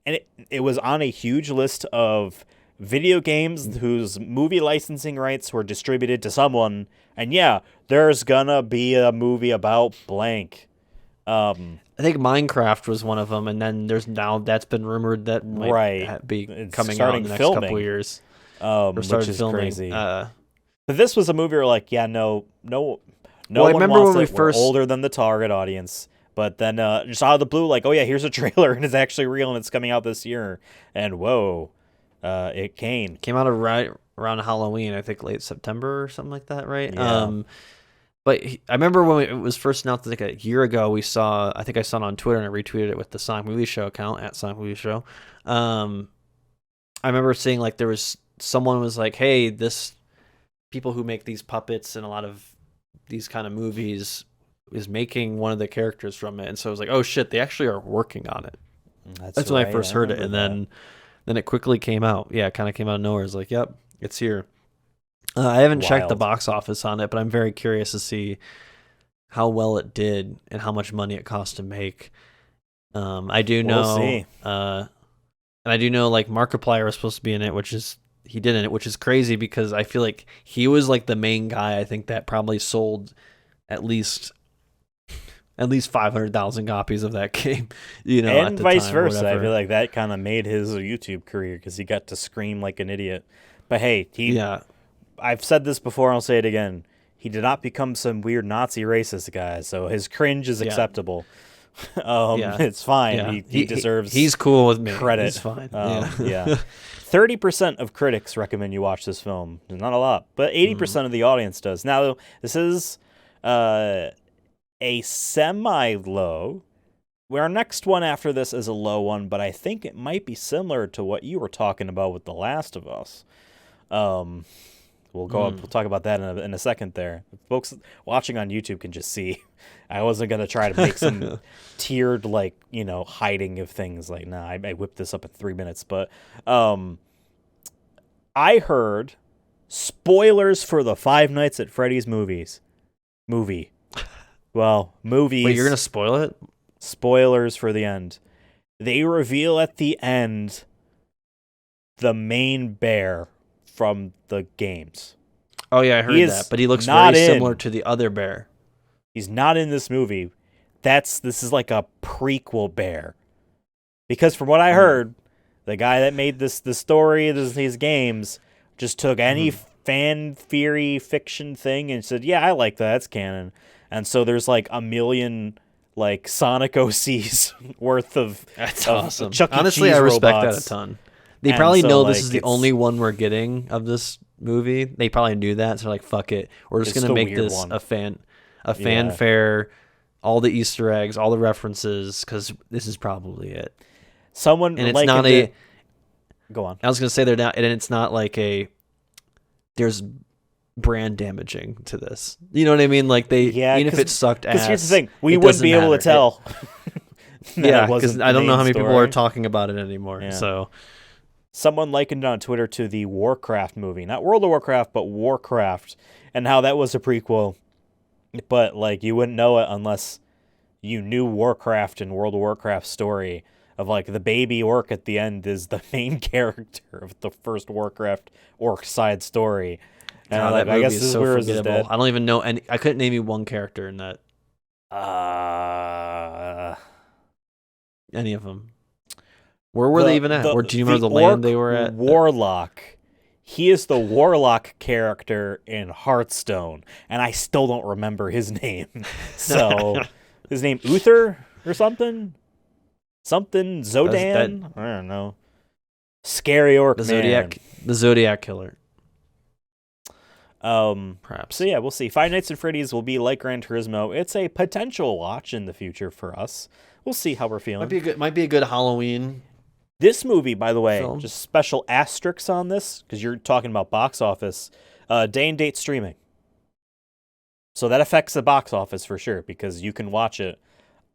and it was on a huge list of video games whose movie licensing rights were distributed to someone, and yeah, there's gonna be a movie about blank. I think Minecraft was one of them, and then there's now that's been rumored that might be coming out in the next couple of years. Which is crazy. But this was a movie where like, yeah, no one remember wants when it. We're older than the target audience. But then just out of the blue, like, oh yeah, here's a trailer, and it's actually real, and it's coming out this year. And whoa. It came out right around Halloween, I think late September or something like that, right? Yeah. But I remember when it was first announced, like a year ago, I think I saw it on Twitter and I retweeted it with the Sonic Movie Show account at Sonic Movie Show. I remember seeing like there was someone was like, hey, this people who make these puppets and a lot of these kind of movies is making one of the characters from it. And so I was like, oh shit, they actually are working on it. That's when I first heard it. And then it quickly came out. Yeah, it kind of came out of nowhere. It's like, yep, it's here. I haven't checked the box office on it, but I'm very curious to see how well it did and how much money it cost to make. I do know, we'll see. And I do know like Markiplier was supposed to be in it, he did in it, which is crazy because I feel like he was like the main guy. I think that probably sold at least 500,000 copies of that game, and vice versa. I feel like that kind of made his YouTube career because he got to scream like an idiot. But hey, I've said this before, and I'll say it again. He did not become some weird Nazi racist guy, so his cringe is acceptable. It's fine. Yeah. He deserves. He's cool with me. Credit. He's fine. 30% of critics recommend you watch this film. Not a lot, but 80% of the audience does. Now, this is a semi-low. Our next one after this is a low one, but I think it might be similar to what you were talking about with The Last of Us. We'll talk about that in a second there. Folks watching on YouTube can just see. I wasn't going to try to make some tiered, hiding of things. Like, nah, I whipped this up in 3 minutes. But I heard spoilers for the Five Nights at Freddy's movie. Well, movies. Wait, you're going to spoil it? Spoilers for the end. They reveal at the end the main bear from the games. Oh yeah, I heard He is that. But he looks not very in. similar to the other bear. He's not in this movie. This is like a prequel bear. Because from what I heard, the guy that made the story, these games, just took any fan theory fiction thing and said, yeah, I like that. That's canon. And so there's like a million like Sonic OCs worth of That's of awesome. Chuck E. Honestly, Cheese I respect robots. that a ton. They And probably so, know like, this is the it's- only one we're getting of this movie. They probably knew that, so they're like, "Fuck it, we're just It's gonna the make weird this one. a fanfare, all the Easter eggs, all the references, because this is probably it." Someone And it's likened not a. it- Go on. I was gonna say they're not, and it's not like a. There's brand damaging to this. You know what I mean? Like they, Yeah, even if it sucked ass. Because here's the thing, we it wouldn't doesn't be able to matter. tell. that Yeah, it wasn't because the I don't know main how many people story. are talking about it anymore. Yeah. So Someone likened it on Twitter to the Warcraft movie, not World of Warcraft, but Warcraft, and how that was a prequel. But like you wouldn't know it unless you knew Warcraft and World of Warcraft story of like the baby orc at the end is the main character of the first Warcraft orc side story. And God, like, that I movie guess is this is so where is his forgettable. dad. I don't even know any. I couldn't name you one character in that. Any of them. Where were they even at? Or do you remember the land they were at? Warlock. He is the Warlock character in Hearthstone, and I still don't remember his name. So, his name Uther or something? Something Zodan? I don't know. Scary orc man. The Zodiac killer. Perhaps. So yeah, we'll see. Five Nights at Freddy's will be like Gran Turismo. It's a potential watch in the future for us. We'll see how we're feeling. Might be a good Halloween. This movie, by the way, Film. just special asterisks on this, because you're talking about box office, day and date streaming. So that affects the box office for sure, because you can watch it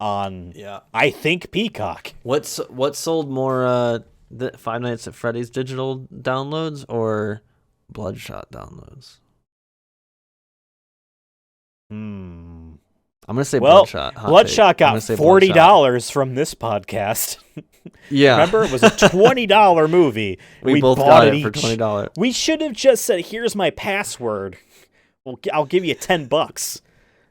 on, I think, Peacock. What sold more, the Five Nights at Freddy's digital downloads or Bloodshot downloads? I'm gonna say Bloodshot. Bloodshot got $40 from this podcast. Yeah, remember, it was a $20 movie. we both bought got it each. for $20. We should have just said, "Here's my password. Well, I'll give you $10."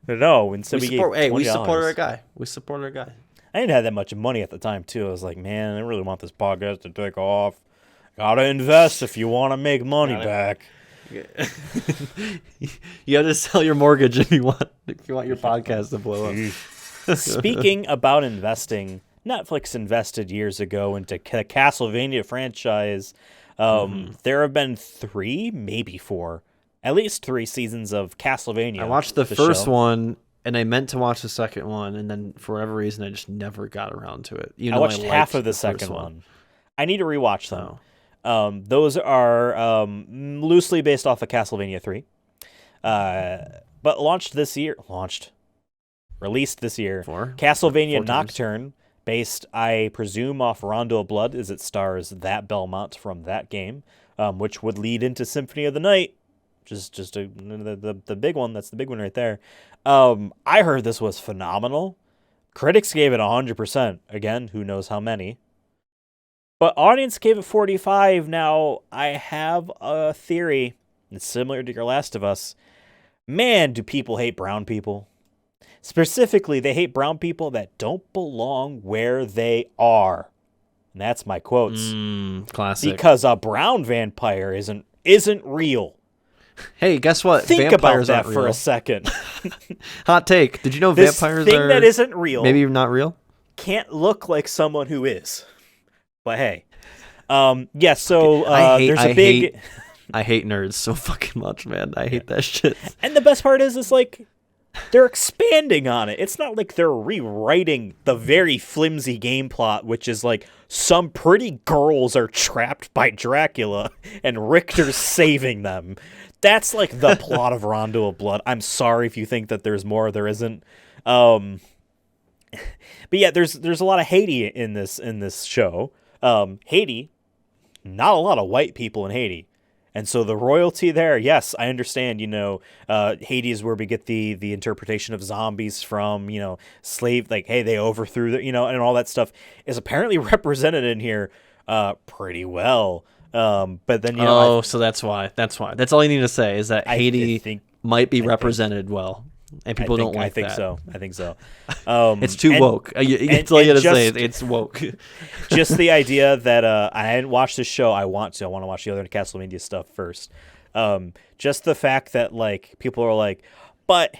No, instead we gave $20. We support our guy. We support our guy. I didn't have that much money at the time too. I was like, man, I really want this podcast to take off. Gotta invest if you want to make money back. You have to sell your mortgage if you want your podcast to blow up. Speaking about investing, Netflix invested years ago into the Castlevania franchise. There have been 3, maybe 4, at least 3 seasons of Castlevania. I watched the first show. one, and I meant to watch the second one, and then for whatever reason, I just never got around to it. I watched half of the second one. I need to rewatch them. Those are loosely based off of Castlevania 3. But released this year. Castlevania 4 times. Nocturne, based, I presume, off Rondo of Blood, as it stars that Belmont from that game, which would lead into Symphony of the Night, which is just the big one. That's the big one right there. I heard this was phenomenal. Critics gave it 100%. Again, who knows how many. But audience gave it 45. Now, I have a theory. It's similar to your Last of Us. Man, do people hate brown people. Specifically, they hate brown people that don't belong where they are. And that's my quotes. Classic. Because a brown vampire isn't real. Hey, guess what? Think Vampires about that aren't for real. a second. Hot take. Did you know This vampires thing are that isn't real maybe not real? can't look like someone who is. But hey. Yeah, so there's a big... I hate nerds so fucking much, man. I hate that shit. And the best part is like, they're expanding on it. It's not like they're rewriting the very flimsy game plot, which is like some pretty girls are trapped by Dracula and Richter's saving them. That's like the plot of Rondo of Blood. I'm sorry if you think that there's more. There isn't. But yeah, there's a lot of Haiti in this show. Haiti, not a lot of white people in Haiti. And so the royalty there, yes, I understand, Haiti is where we get the interpretation of zombies from, slave, like, hey, they overthrew and all that stuff is apparently represented in here pretty well. But then So that's why. That's why. That's all you need to say is that Haiti think might be represented well, and people don't like I think that. so. I think so. It's too woke. That's all and you gotta just, say. It's woke. just the idea that I hadn't watched this show. I want to. I want to watch the other Castlevania stuff first. Just the fact that like people are like, but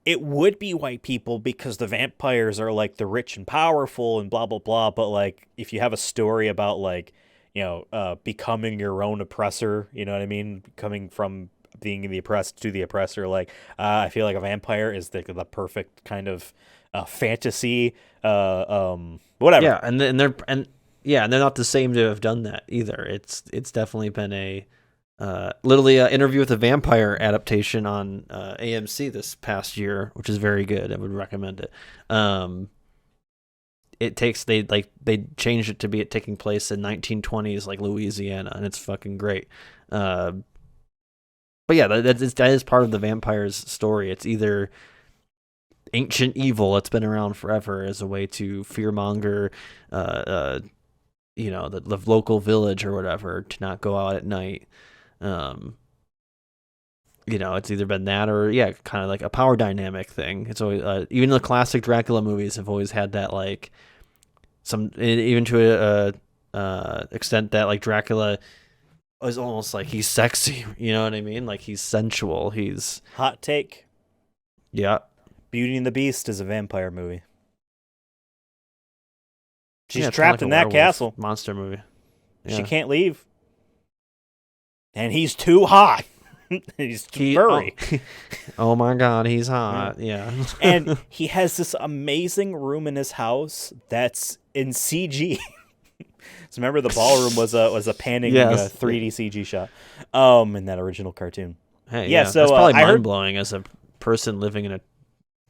it would be white people because the vampires are like the rich and powerful and blah blah blah. But like if you have a story about like becoming your own oppressor, you know what I mean, coming from being the oppressed to the oppressor, like I feel like a vampire is the perfect kind of fantasy whatever. Yeah, and they're not the same to have done that either. It's definitely been a literally an Interview with a Vampire adaptation on AMC this past year, which is very good. I would recommend it. It takes they changed it to be taking place in 1920s like Louisiana, and it's fucking great. But yeah, that is part of the vampire's story. It's either ancient evil that's been around forever as a way to fearmonger, the local village or whatever to not go out at night. It's either been that or kind of like a power dynamic thing. It's always even the classic Dracula movies have always had that, like some even to a extent that like Dracula is almost like he's sexy. You know what I mean? Like he's sensual. He's Hot take. Yeah. Beauty and the Beast is a vampire movie. She's it's trapped kinda like in a that werewolf castle. monster movie. Yeah. She can't leave. And he's too hot. He's too furry. Oh my god, he's hot. Yeah. And he has this amazing room in his house that's in CG. So remember the ballroom was a panning 3D CG shot in that original cartoon. Hey, so that's probably I heard mind-blowing as a person living in a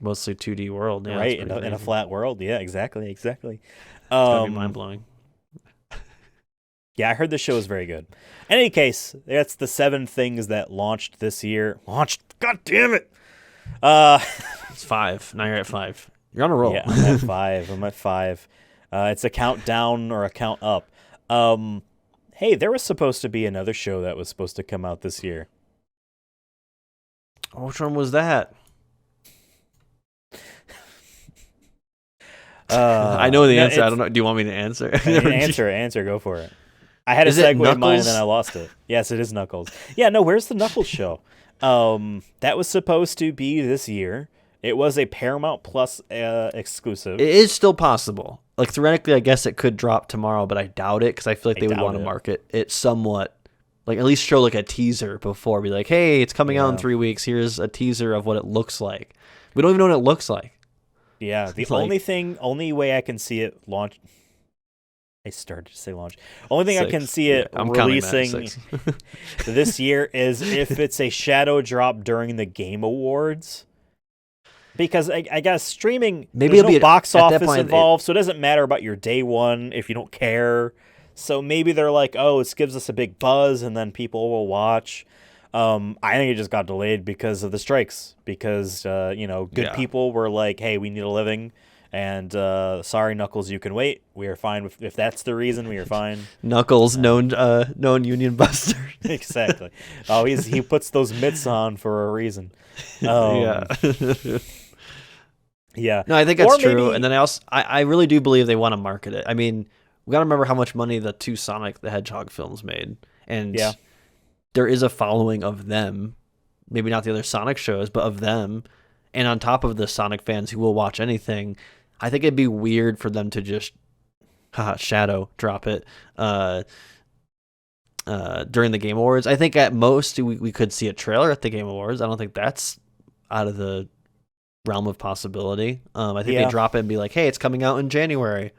mostly 2D world. Yeah, right, in a flat world. Yeah, exactly. It's gotta be mind-blowing. Yeah, I heard the show is very good. In any case, that's the 7 things that launched this year. God damn it! It's 5. Now you're at 5. You're on a roll. Yeah, I'm at 5. It's a countdown or a count up. Hey, there was supposed to be another show that was supposed to come out this year. Which one was that? I know the answer. I don't know. Do you want me to answer? Answer. Go for it. I had a segue in mind and then I lost it. Yes, it is Knuckles. Yeah, no, where's the Knuckles show? That was supposed to be this year. It was a Paramount Plus exclusive. It is still possible. Like, theoretically, I guess it could drop tomorrow, but I doubt it because I feel like they would want to market it somewhat. Like, at least show, like, a teaser before. Be like, hey, it's coming out in 3 weeks. Here's a teaser of what it looks like. We don't even know what it looks like. Yeah, the only way I can see it launch... I started to say launch. Only thing 6. I can see it releasing this year is if it's a shadow drop during the Game Awards. Because I guess streaming, maybe there's it'll no be box at that office point, involved, so it doesn't matter about your day one if you don't care. So maybe they're like, oh, it gives us a big buzz, and then people will watch. I think it just got delayed because of the strikes. Because, good people were like, hey, we need a living. And sorry, Knuckles, you can wait. We are fine if that's the reason. We are fine. Knuckles, known union buster. Exactly. Oh, he puts those mitts on for a reason. Yeah. Yeah. No, I think that's true. And then I really do believe they want to market it. I mean, we got to remember how much money the 2 Sonic the Hedgehog films made, and there is a following of them. Maybe not the other Sonic shows, but of them. And on top of the Sonic fans who will watch anything, I think it'd be weird for them to just shadow drop it during the Game Awards. I think at most we could see a trailer at the Game Awards. I don't think that's out of the realm of possibility. I think they drop it and be like, hey, it's coming out in January.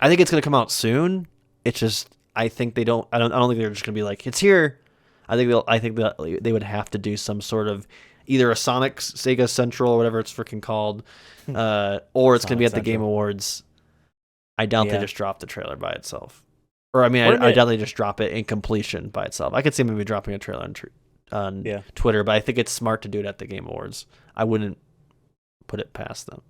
I think it's going to come out soon. It's just, I think they don't, I don't think they're just going to be like, it's here. I think they would have to do some sort of either a Sonic Sega Central or whatever it's freaking called, or it's going to be at the Game Awards. I doubt they just drop the trailer by itself. Or, I mean, I doubt they just drop it in completion by itself. I could see maybe dropping a trailer on Twitter, but I think it's smart to do it at the Game Awards. I wouldn't put it past them.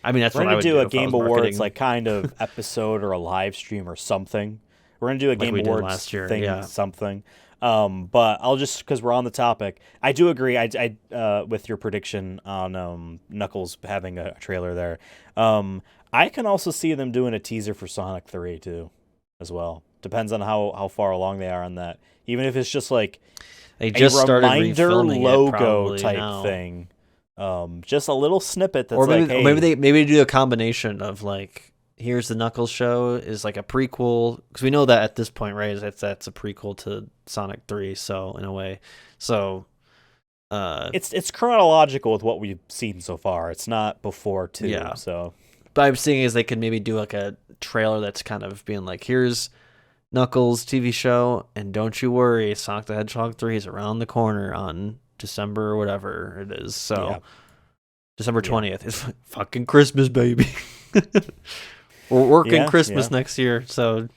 I mean, that's what I would do. A Game Awards like kind of episode or a live stream or something We're gonna do a Like Game we did Awards last year, thing, yeah. something. But I'll just because we're on the topic, I do agree. I with your prediction on Knuckles having a trailer there. I can also see them doing a teaser for Sonic 3 too, as well. Depends on how far along they are on that. Even if it's just like They a just started reminder refilming it logo probably type now. thing. Just a little snippet that's Or like, maybe, hey, maybe they do a combination of like, here's the Knuckles show is like a prequel, because we know that at this point, right? That's a prequel to Sonic 3. So in a way, so it's chronological with what we've seen so far. It's not before 2, yeah. so But I'm seeing is they could maybe do like a trailer that's kind of being like, here's Knuckles TV show, and don't you worry, Sonic the Hedgehog 3 is around the corner on December or whatever it is. So yeah. December Yeah. 20th is fucking Christmas, baby. We're working Yeah, Christmas yeah. next year, so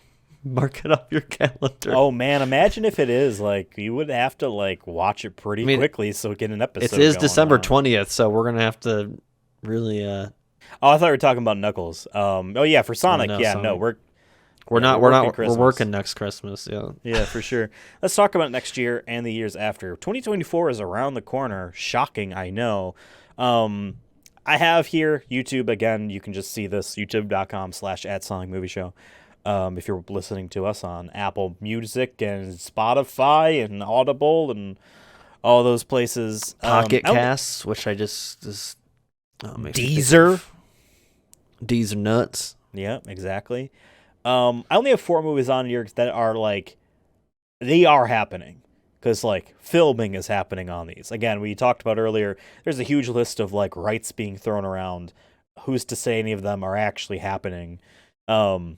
mark it up your calendar. Oh man, imagine if it is like you would have to like watch it pretty I mean, quickly so get an episode. it is going December on. 20th, so we're gonna have to really Oh, I thought we were talking about Knuckles. Oh yeah, for Sonic. no, yeah, Sonic. no, we're yeah, not we're we're working not Christmas. we're working next Christmas, yeah. Yeah, for sure. Let's talk about next year and the years after. 2024 is around the corner. Shocking, I know. I have here YouTube again. You can just see this youtube.com/@SonicMovieShow. If you're listening to us on Apple Music and Spotify and Audible and all those places. Pocket Casts, which I just makes me think Deezer. of Deezer nuts. Yeah, exactly. I only have 4 movies on here that are like, they are happening. Because, like, filming is happening on these. Again, we talked about earlier, there's a huge list of, like, rights being thrown around. Who's to say any of them are actually happening? 4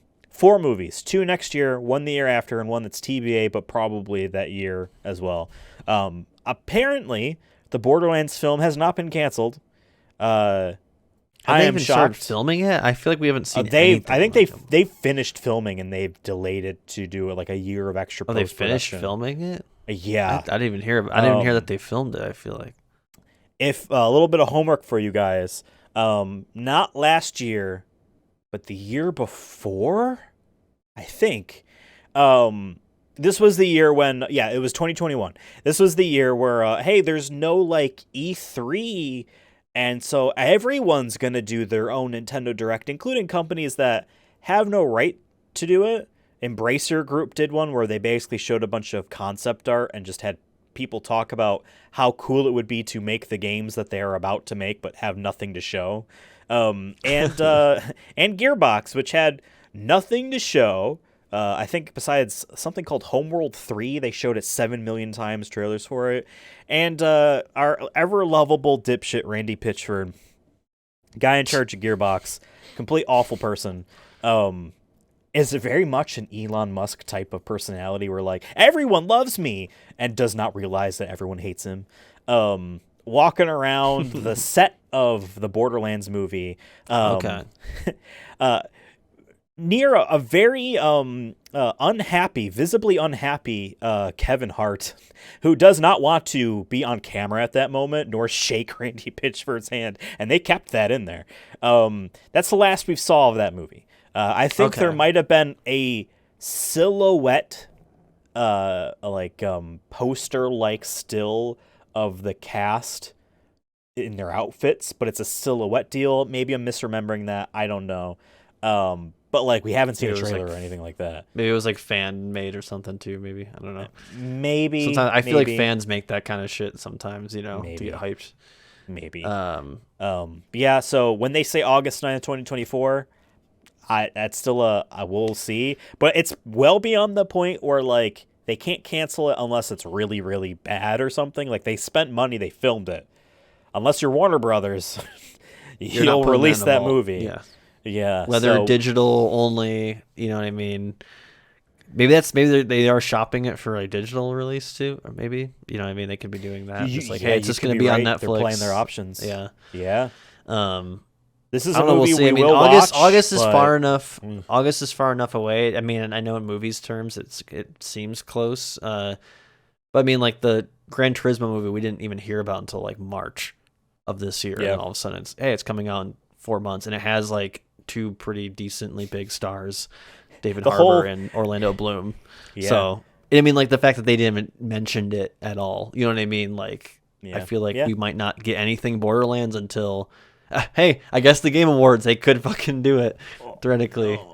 movies. 2 next year, 1 the year after, and 1 that's TBA, but probably that year as well. Apparently, the Borderlands film has not been canceled. Have I they am even started shocked. filming it? I feel like we haven't seen I anything think like them. they've finished filming and they've delayed it to do like a year of extra Oh, they finished post-production. filming it? Yeah. I didn't even hear. I didn't even hear that they filmed it. I feel like. If a little bit of homework for you guys, not last year, but the year before, I think. This was the year when, yeah, it was 2021. This was the year where, hey, there's no like E3, and so everyone's gonna do their own Nintendo Direct, including companies that have no right to do it. Embracer Group did one where they basically showed a bunch of concept art and just had people talk about how cool it would be to make the games that they are about to make but have nothing to show. And Gearbox, which had nothing to show. I think besides something called Homeworld 3, they showed it 7 million times, trailers for it. And our ever-lovable dipshit Randy Pitchford, guy in charge of Gearbox, complete awful person, is very much an Elon Musk type of personality where, like, everyone loves me and does not realize that everyone hates him. Walking around the set of the Borderlands movie. Okay. Near a very unhappy, visibly unhappy Kevin Hart, who does not want to be on camera at that moment, nor shake Randy Pitchford's hand, and they kept that in there. That's the last we saw of that movie. I think there might have been a silhouette, poster-like still of the cast in their outfits, but it's a silhouette deal. Maybe I'm misremembering that. I don't know. But like we haven't seen a trailer or anything like that. Maybe it was like fan made or something too. Maybe I don't know. Maybe Sometimes I feel like fans make that kind of shit sometimes. To get hyped. Maybe. Yeah. So when they say August 9th, 2024, that's still I will see. But it's well beyond the point where like they can't cancel it unless it's really really bad or something. Like they spent money, they filmed it. Unless you're Warner Brothers, you'll release that movie. Yeah. Yeah, whether digital only, you know what I mean? Maybe they are shopping it for a digital release too, or maybe you know what I mean. They could be doing that. Just like, hey, it's just going to be on Netflix. They're playing their options. Yeah, yeah. This is I a don't know, movie we'll see. we I mean, will August watch, August is but... far enough. August is far enough away. I mean, I know in movies terms, it seems close. But I mean, like the Gran Turismo movie, we didn't even hear about until like March of this year, and all of a sudden it's coming out in 4 months, and it has like 2 pretty decently big stars David The Harbour whole and Orlando Bloom. yeah So I mean, like the fact that they didn't mention it at all. You know what I mean? Like I yeah feel like yeah. we might not get anything Borderlands until. Hey, I guess the Game Awards they could fucking do it theoretically. Oh.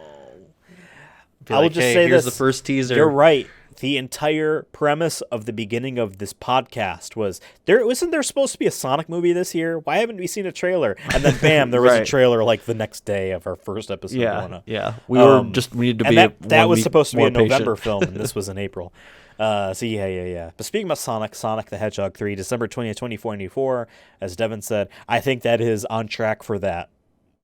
Be I will like, just hey, say here's the this: first teaser. you're right. The entire premise of the beginning of this podcast was there wasn't there supposed to be a Sonic movie this year? Why haven't we seen a trailer? And then bam, there was a Right. trailer like the next day of our first episode going up. Yeah. We needed to and be that was supposed to be a more November patient. film, and this was in April. So yeah. But speaking about Sonic the Hedgehog 3, December 20th, 2024, as Devin said, I think that is on track for that.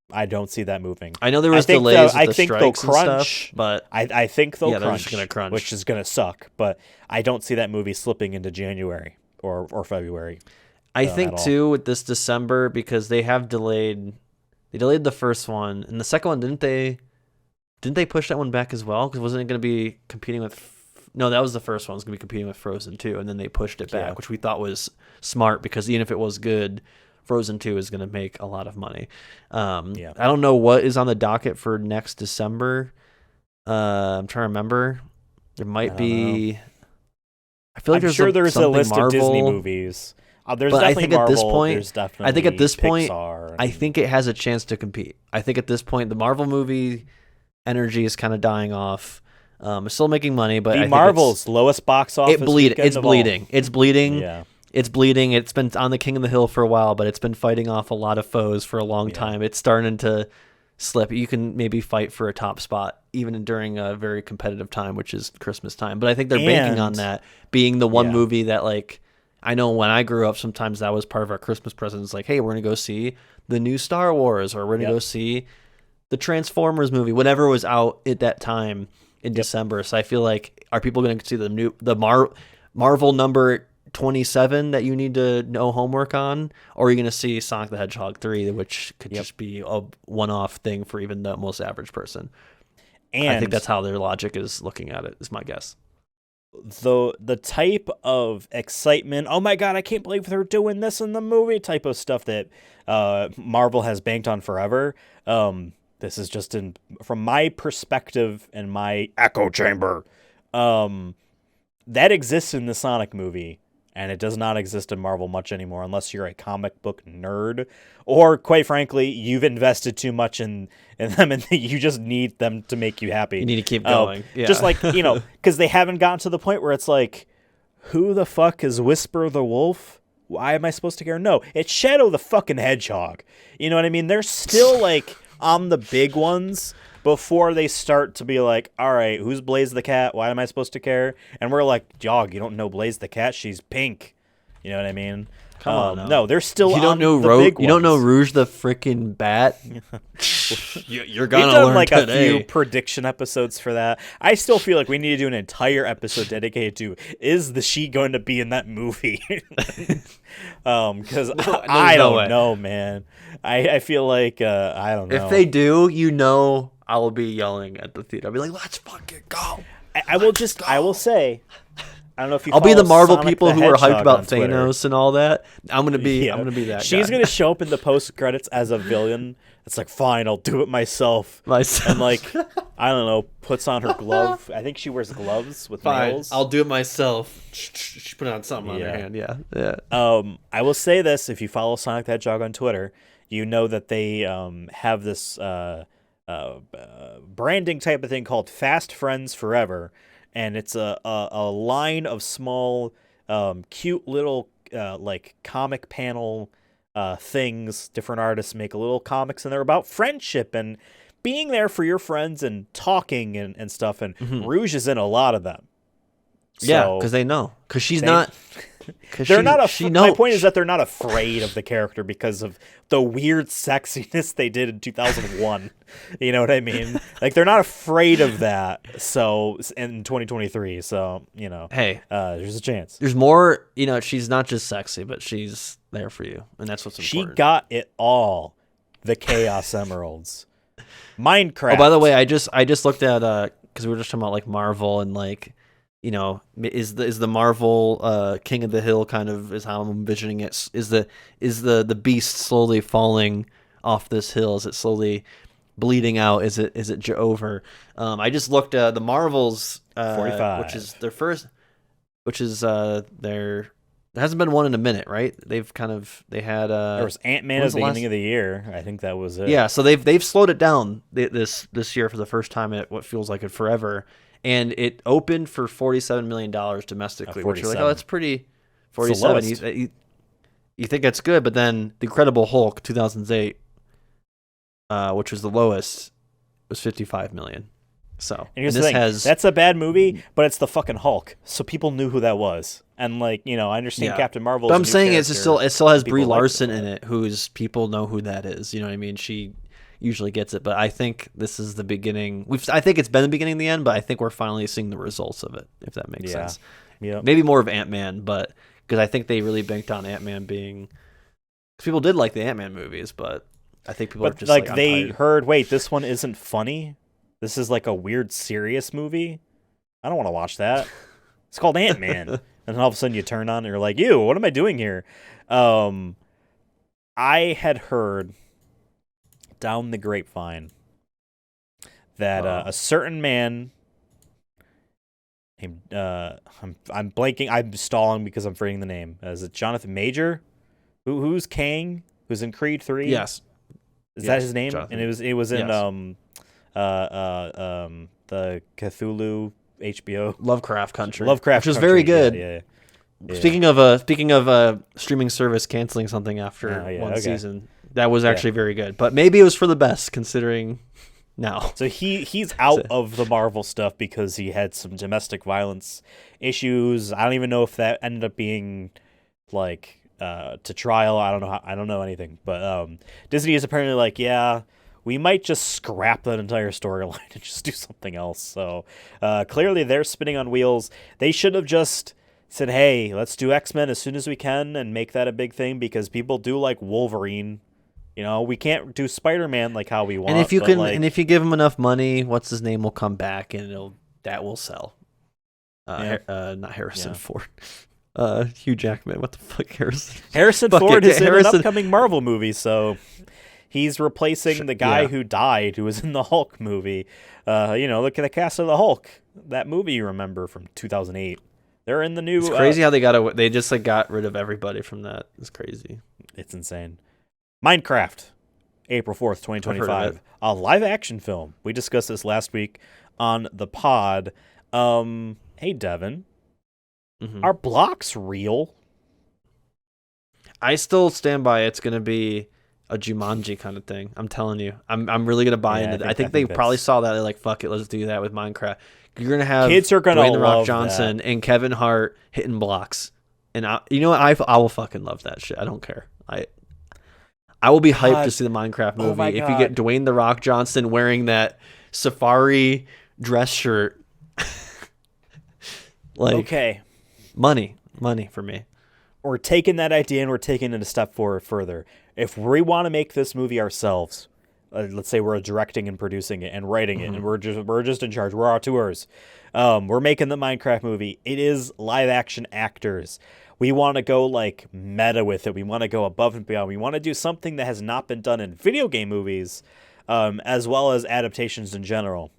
I don't see that moving. I know there was delays with the strikes and stuff, but I think they'll yeah, they're crunch, just gonna crunch. which is gonna suck. But I don't see that movie slipping into January or February. I at think all. too with this December because they delayed the first one and the second one didn't they push that one back as well because wasn't it going to be competing with no that was the first one. It was going to be competing with Frozen 2 and then they pushed it back, which we thought was smart because even if it was good, Frozen 2 is going to make a lot of money. I don't know what is on the docket for next December. I'm trying to remember. There might be know. I feel like I'm sure there's a something list Marvel. of Disney movies. There's But definitely I think Marvel. at this point, there's definitely I think at this point, Pixar I think it has a chance to compete. I think at this point, the Marvel movie energy is kind of dying off. It's still making money, but I think Marvel's lowest box office. it's bleeding. It's bleeding. Yeah. It's bleeding. It's been on the King of the Hill for a while, but it's been fighting off a lot of foes for a long time. It's starting to slip. You can maybe fight for a top spot even during a very competitive time, which is Christmas time. But I think they're banking on that being the one movie that like. I know when I grew up, sometimes that was part of our Christmas present. It's like, hey, we're going to go see the new Star Wars or we're going to go see the Transformers movie, whatever was out at that time in December. So I feel like, are people going to see the Marvel number 27 that you need to know homework on? Or are you going to see Sonic the Hedgehog 3, which could just be a one-off thing for even the most average person? And I think that's how their logic is looking at it, is my guess. The type of excitement, oh my god, I can't believe they're doing this in the movie type of stuff that Marvel has banked on forever. This is just from my perspective and my echo chamber. That exists in the Sonic movie, and it does not exist in Marvel much anymore unless you're a comic book nerd or, quite frankly, you've invested too much in them and you just need them to make you happy. You need to keep going. Just like, because they haven't gotten to the point where it's like, who the fuck is Whisper the Wolf? Why am I supposed to care? No, it's Shadow the fucking Hedgehog. You know what I mean? They're still like on the big ones before they start to be like, all right, who's Blaze the Cat? Why am I supposed to care? And we're like, dog, you don't know Blaze the Cat? She's pink. You know what I mean? Come on. No, they're still you don't on know the big ones. You don't know Rouge the freaking Bat? You're gonna We've done learn like today. a few prediction episodes for that. I still feel like we need to do an entire episode dedicated to is the she going to be in that movie? Because I don't know, man. I feel like I don't know. If they do, I will be yelling at the theater. I'll be like, "Let's fucking go!" I will say, I don't know if you. I'll be the Marvel Sonic people the who are hyped Hedgehog about on Twitter. Thanos and all that. I'm gonna be that. She's guy. gonna show up in the post credits as a villain. It's like, fine, I'll do it myself. And like, I don't know, puts on her glove. I think she wears gloves with nails. I'll do it myself. She put on something on her hand. Yeah. I will say this: if you follow Sonic the Hedgehog on Twitter, you know that they have this branding type of thing called Fast Friends Forever, and it's a line of small, cute little like comic panel things. Different artists make little comics, and they're about friendship and being there for your friends and talking and stuff. And Rouge is in a lot of them. Yeah, because they know. Because she's not. They're not. She knows. My point is that they're not afraid of the character because of the weird sexiness they did in 2001. You know what I mean? Like they're not afraid of that. So in 2023, hey, there's a chance. There's more. She's not just sexy, but she's there for you, and that's what's important. She got it all. The Chaos Emeralds, Minecraft. Oh, by the way, I just looked at because we were just talking about like Marvel and like. Is the Marvel King of the Hill kind of is how I'm envisioning it? Is the beast slowly falling off this hill? Is it slowly bleeding out? Is it over? I just looked the Marvels, 45, which is their first, which is there hasn't been one in a minute, right? They had there was Ant-Man at the beginning of the year. I think that was it. Yeah, so they've slowed it down this year for the first time at what feels like it forever, and it opened for $47 million domestically, which you're like, oh, that's pretty. 47. You think that's good, but then The Incredible Hulk 2008, which was the lowest, was 55 million. So and here's the thing, that's a bad movie, but it's the fucking Hulk, so people knew who that was. And like, you know, I understand Captain Marvel. But I'm saying it still has Brie Larson in it, who's people know who that is. You know what I mean? She usually gets it, but I think this is the beginning. I think it's been the beginning and the end, but I think we're finally seeing the results of it, if that makes sense. Yeah. Maybe more of Ant-Man, but because I think they really banked on Ant-Man being. Because people did like the Ant-Man movies, but I think people are just like they heard, wait, this one isn't funny. This is like a weird, serious movie. I don't want to watch that. It's called Ant-Man. And then all of a sudden you turn on and you're like, ew, what am I doing here? I had heard down the grapevine that a certain man named, I'm blanking, I'm stalling because I'm forgetting the name. Is it Jonathan Major? Who's Kang? Who's in Creed 3? Yes. Is that his name? Jonathan. And it was in the Cthulhu HBO Lovecraft Country, which was very good. Yeah. Speaking of a streaming service canceling something after one season, that was actually very good. But maybe it was for the best considering now. So he's out of the Marvel stuff because he had some domestic violence issues. I don't even know if that ended up being like to trial. I don't know. I don't know anything. But Disney is apparently like, yeah, we might just scrap that entire storyline and just do something else. So clearly they're spinning on wheels. They should have just said, hey, let's do X-Men as soon as we can and make that a big thing because people do like Wolverine. You know, we can't do Spider-Man like how we want. And if you and if you give him enough money, what's his name will come back and that will sell. Not Harrison Ford. Hugh Jackman. What the fuck, Harrison Ford is in an upcoming Marvel movie, so he's replacing the guy who died, who was in the Hulk movie. Look at the cast of the Hulk. That movie you remember from 2008. They're in the new. It's crazy how they just got rid of everybody from that. It's crazy. It's insane. Minecraft, April 4th, 2025. A live action film. We discussed this last week on the pod. Hey, Devin. Mm-hmm. Are blocks real? I still stand by it's going to be a Jumanji kind of thing. I'm telling you. I'm really going to buy into that. I think they probably saw that. They're like, fuck it, let's do that with Minecraft. You're going to have kids are going to Dwayne The Rock love Johnson that. and Kevin Hart hitting blocks. And you know what? I will fucking love that shit. I don't care. I will be hyped to see the Minecraft movie if you get Dwayne The Rock Johnson wearing that safari dress shirt. Okay. Money for me. We're taking that idea and we're taking it a step forward further. If we want to make this movie ourselves, let's say we're directing and producing it and writing it, and we're just in charge. We're auteurs. We're making the Minecraft movie. It is live action actors. We want to go like meta with it. We want to go above and beyond. We want to do something that has not been done in video game movies, as well as adaptations in general.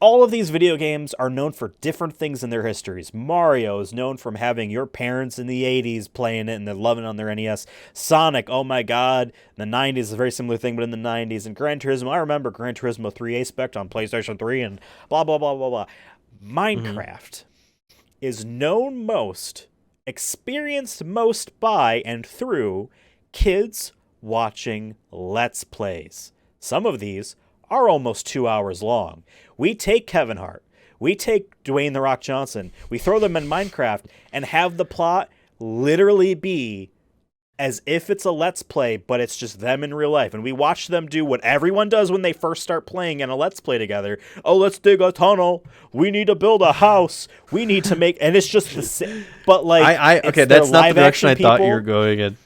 All of these video games are known for different things in their histories. Mario is known from having your parents in the 80s playing it and they're loving it on their NES. Sonic, oh my god, in the 90s is a very similar thing, but in the 90s. And Gran Turismo, I remember Gran Turismo 3 Spec on PlayStation 3 and blah, blah, blah, blah, blah. Minecraft is known most, experienced most by and through kids watching Let's Plays. Some of these are almost 2 hours long. We take Kevin Hart, we take Dwayne The Rock Johnson, we throw them in Minecraft and have the plot literally be as if it's a Let's Play, but it's just them in real life. And we watch them do what everyone does when they first start playing in a Let's Play together. Oh, let's dig a tunnel. We need to build a house. We need to make... And it's just the same. But like... okay, that's not the direction I thought you were going in.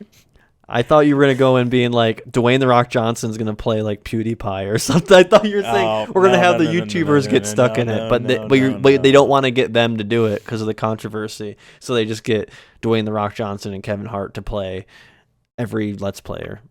I thought you were going to go in being like, Dwayne The Rock Johnson's going to play like PewDiePie or something. I thought you were saying we're going to have the YouTubers get stuck in it. But they don't want to get them to do it because of the controversy. So they just get Dwayne The Rock Johnson and Kevin Hart to play every Let's Player.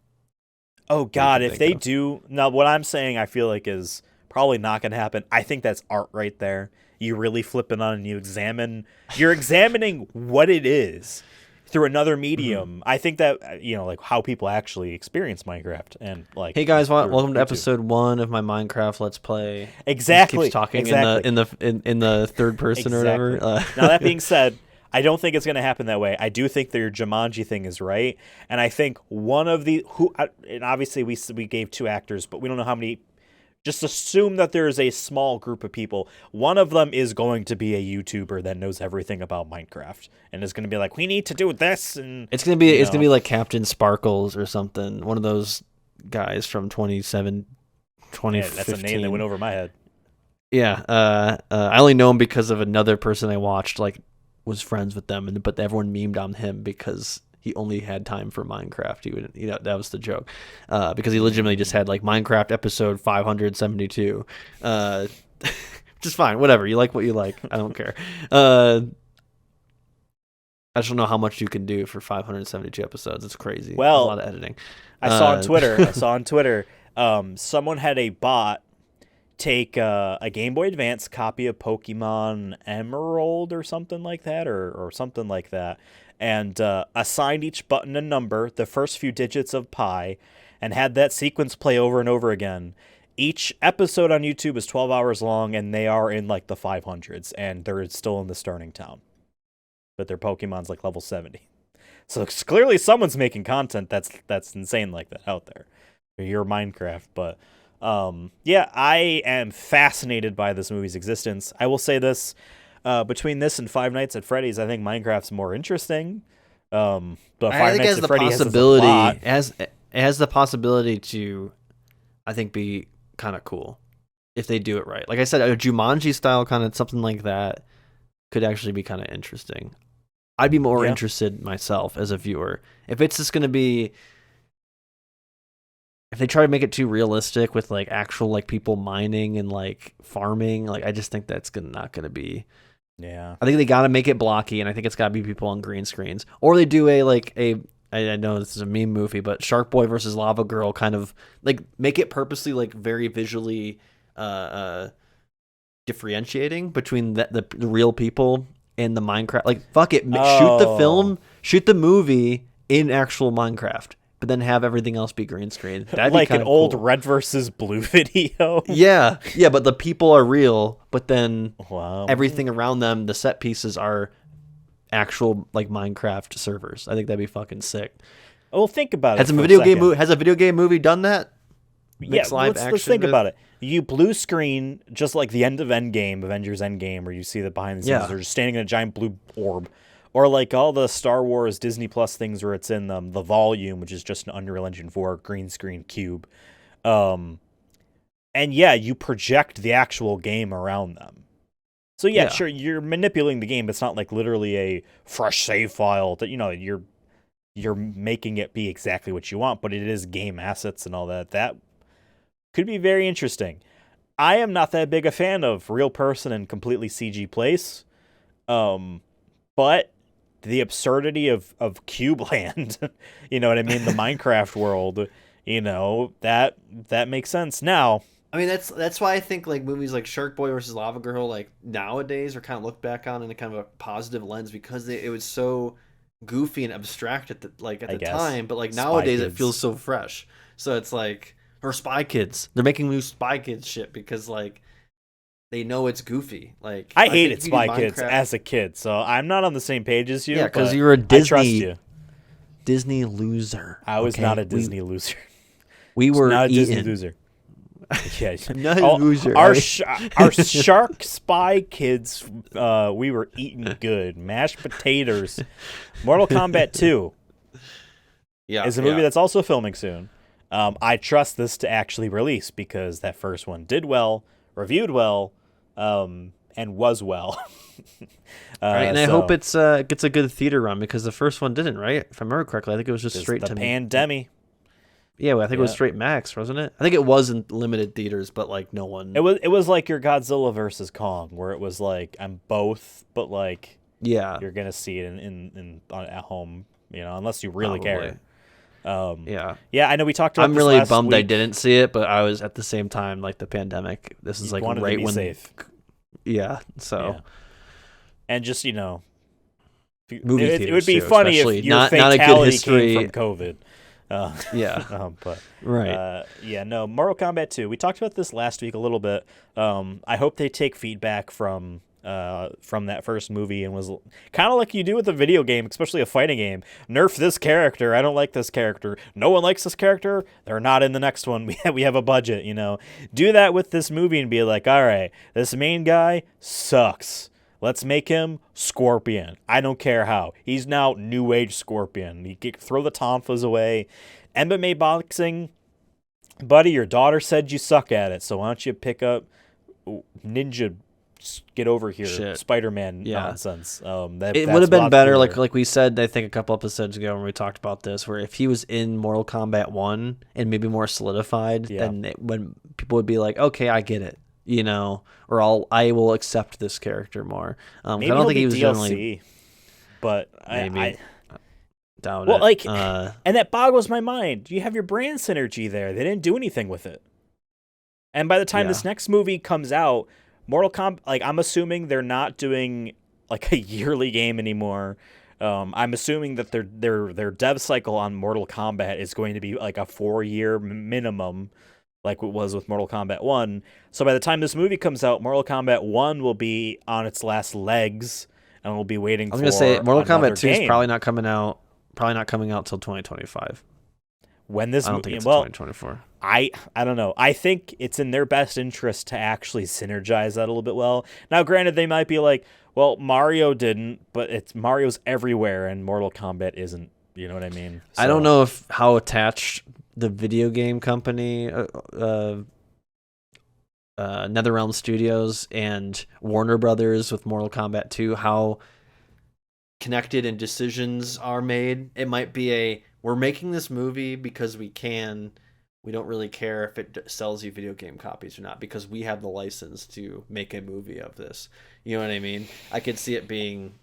Oh that you God, can if think they of. do now, what I'm saying, I feel like is probably not going to happen. I think that's art right there. You really flip it on and you're examining what it is through another Hmm. medium. I think that like how people actually experience Minecraft and like Hey guys, through welcome to YouTube. episode 1 of my Minecraft Let's Play. He just keeps Exactly, talking in exactly. the third person or whatever. Exactly. Now that being said, I don't think it's going to happen that way. I do think that your Jumanji thing is right, and I think one of the and obviously we gave two actors, but we don't know how many. Just assume that there is a small group of people. One of them is going to be a YouTuber that knows everything about Minecraft and is going to be like, "We need to do this," and It's gonna be like Captain Sparkles or something. One of those guys from that's a name that went 2015. over my head. Yeah, I only know him because of another person I watched, like, was friends with them, but everyone memed on him because he only had time for Minecraft. He would, that was the joke, because he legitimately just had like Minecraft episode 572, which is fine. Whatever, you like what you like. I don't care. I just don't know how much you can do for 572 episodes. It's crazy. There's a Well, lot of editing. I saw on Uh, Twitter. Someone had a bot take a Game Boy Advance copy of Pokemon Emerald or something like that, or something like that, and assigned each button a number, the first few digits of pi, and had that sequence play over and over again. Each episode on YouTube is 12 hours long, and they are in like the 500s, and they're still in the starting town. But their Pokemon's like level 70. So clearly someone's making content that's insane like that out there. For your Minecraft, but yeah, I am fascinated by this movie's existence. I will say this: between this and Five Nights at Freddy's, I think Minecraft's more interesting. But I Five think it Nights has at the Freddy has a possibility plot. it has the possibility to, I think, be kind of cool if they do it right. Like I said, a Jumanji style kind of something like that could actually be kind of interesting. I'd be more Yeah. interested myself as a viewer if it's just going to be, if they try to make it too realistic with like actual like people mining and like farming. Like I just think that's not going to be. Yeah. I think they got to make it blocky, and I think it's got to be people on green screens, or they do a like a. I know this is a meme movie, but Shark Boy versus Lava Girl, kind of like make it purposely like very visually differentiating between the real people and the Minecraft. Like fuck it, shoot the Oh, film, shoot the movie in actual Minecraft, but then have everything else be green screen. That'd be like an kind of old cool. Red versus Blue video. Yeah, yeah, but the people are real, but then Wow. everything around them, the set pieces are actual like Minecraft servers. I think that'd be fucking sick. Well, think about it Has a for a video game second. has a video game movie done that? Yeah, Mixed live let's action think with about it. You blue screen just like the end of Endgame, Avengers Endgame, where you see the behind the scenes. yeah. They're just standing in a giant blue orb, or like all the Star Wars Disney Plus things where it's in the volume, which is just an Unreal Engine 4 green screen cube. Um, and yeah, you project the actual game around them. So yeah, Yeah. sure, you're manipulating the game. But it's not like literally a fresh save file that you're making it be exactly what you want, but it is game assets and all that. That could be very interesting. I am not that big a fan of real person and completely CG place, um, but the absurdity of Cube Land, you know what I mean? The Minecraft world, that makes sense. Now, I mean that's why I think like movies like Shark Boy versus Lava Girl like nowadays are kind of looked back on in a kind of a positive lens because it was so goofy and abstract at I the guess time, but like Spy nowadays it feels Kids. so fresh. So it's like, or Spy Kids. They're making new Spy Kids shit because like they know it's goofy. Like I I think hated if you do Spy Kids Minecraft, as a kid, so I'm not on the same page as yeah, you, because but you're a I trust you. Disney loser. I was not Okay, a Disney loser. we Just were not a Disney eaten. loser. Yeah. I'm not a Oh, loser. our Shark Spy Kids, we were eating good. Mashed potatoes. Mortal Kombat 2 Yeah, is a movie that's also filming soon. I trust this to actually release because that first one did well, reviewed well, and was well. Right, and I hope So it's gets a good theater run because the first one didn't, right? If I remember correctly, I think it was just just straight the to. pandemic. Yeah, well, I think it was Yeah. straight Max, wasn't it? I think it was in limited theaters, but like no one. It was like your Godzilla versus Kong, where it was like I'm both, but like Yeah, you're gonna see it at home, unless you really probably. care. Yeah. Yeah, I know we talked about I'm this really last bummed I week. didn't see it, but I was at the same time like the pandemic. This is You like wanted to right be when, safe. yeah. So Yeah. And just, movie it would theaters be too, funny if especially your not a good fatality came history. from COVID. Uh, Yeah. but Right. yeah, no, Mortal Kombat 2. We talked about this last week a little bit. I hope they take feedback from that first movie and was kind of like you do with a video game, especially a fighting game. Nerf this character. I don't like this character. No one likes this character. They're not in the next one. We have a budget, Do that with this movie and be like, all right, this main guy sucks. Let's make him Scorpion. I don't care how. He's now New Age Scorpion. Throw the tonfas away. MMA boxing, buddy, your daughter said you suck at it, so why don't you pick up ninja, get over here, Shit. Spider-Man Yeah. nonsense. It would have been better, like we said, I think a couple episodes ago when we talked about this, where if he was in Mortal Kombat 1 and maybe more solidified, then when people would be like, okay, I get it, or I will accept this character more. Maybe I don't he'll think be he was DLC, generally, but maybe. I doubt well, it. and that boggles my mind. You have your brand synergy there. They didn't do anything with it. And by the time this next movie comes out, Mortal Kombat, like I'm assuming they're not doing like a yearly game anymore. I'm assuming that their dev cycle on Mortal Kombat is going to be like a 4-year minimum, like it was with Mortal Kombat 1. So by the time this movie comes out, Mortal Kombat 1 will be on its last legs, and we'll be waiting for I was going to say, Mortal Kombat 2 game. is probably not coming out till 2025. When this I don't think it's 2024. I don't know. I think it's in their best interest to actually synergize that a little bit well. Now, granted, they might be like, well, Mario didn't, but Mario's everywhere, and Mortal Kombat isn't. You know what I mean? I don't know how attached the video game company, NetherRealm Studios and Warner Brothers with Mortal Kombat 2, how connected and decisions are made. It might be we're making this movie because we can. We don't really care if it sells you video game copies or not because we have the license to make a movie of this. You know what I mean? I could see it being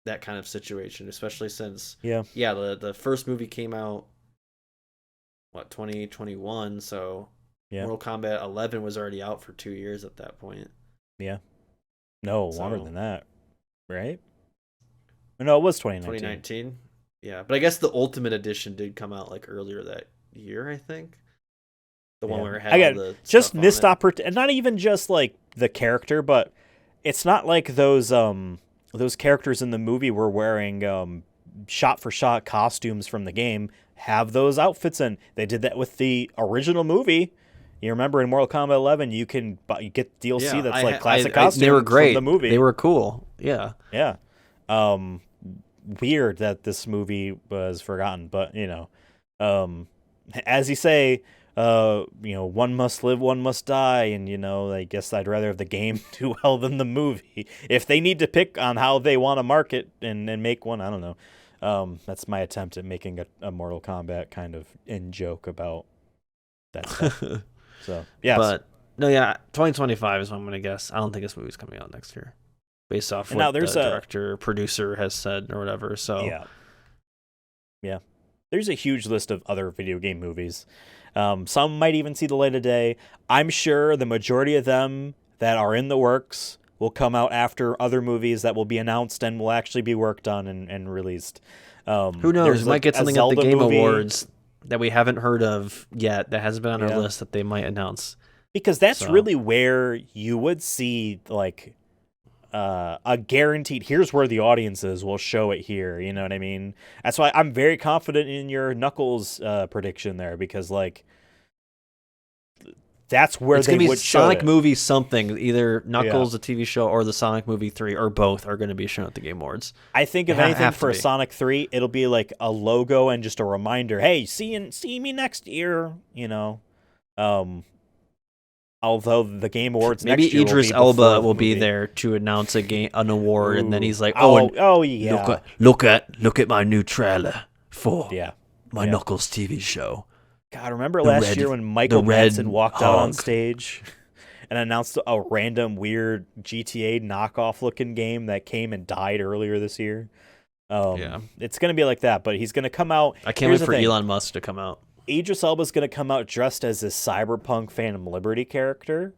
that kind of situation, especially since the first movie came out 2021, so Mortal Kombat 11 was already out for 2 years at that point. Yeah. No, longer than that, right? No, it was 2019. Yeah, but I guess the Ultimate Edition did come out like earlier that year, I think. The one where it had all the just stuff missed on it. opportunity, and not even just like the character, but it's not like those characters in the movie were wearing shot for shot costumes from the game have those outfits in. They did that with the original movie. You remember in Mortal Kombat 11, you get DLC that's like classic costumes. They were great. From the movie. They were cool. Yeah. Yeah. Weird that this movie was forgotten, but as you say, one must live, one must die, and I guess I'd rather have the game do well than the movie. If they need to pick on how they want to market and make one, I don't know. That's my attempt at making a Mortal Kombat kind of in joke about that stuff. So yeah, but no, yeah, 2025 is what I'm gonna guess. I don't think this movie's coming out next year, based off what the director producer has said or whatever. So yeah, there's a huge list of other video game movies. Some might even see the light of day. I'm sure the majority of them that are in the works will come out after other movies that will be announced and will actually be worked on and released. Who knows? We might get something at the Game movie. Awards that we haven't heard of yet that hasn't been on our list that they might announce. Because that's really where you would see like a guaranteed, here's where the audience is, we'll show it here. You know what I mean? That's why I'm very confident in your Knuckles prediction there, because like that's where they would show Sonic it. movie something, either Knuckles, the TV show, or the Sonic movie 3, or both are going to be shown at the Game Awards. I think if anything for Sonic 3, it'll be like a logo and just a reminder, hey, see me next year, although the Game Awards maybe next year Idris Elba will be there to announce an award, and then he's like, yeah, look at my new trailer for my Yeah. Knuckles TV show. God, remember last year when Michael Madsen walked out on stage and announced a random weird GTA knockoff looking game that came and died earlier this year? Yeah. It's gonna be like that, but he's gonna come out. I can't Here's wait the for thing. Elon Musk to come out. Idris Elba's gonna come out dressed as this cyberpunk Phantom Liberty character,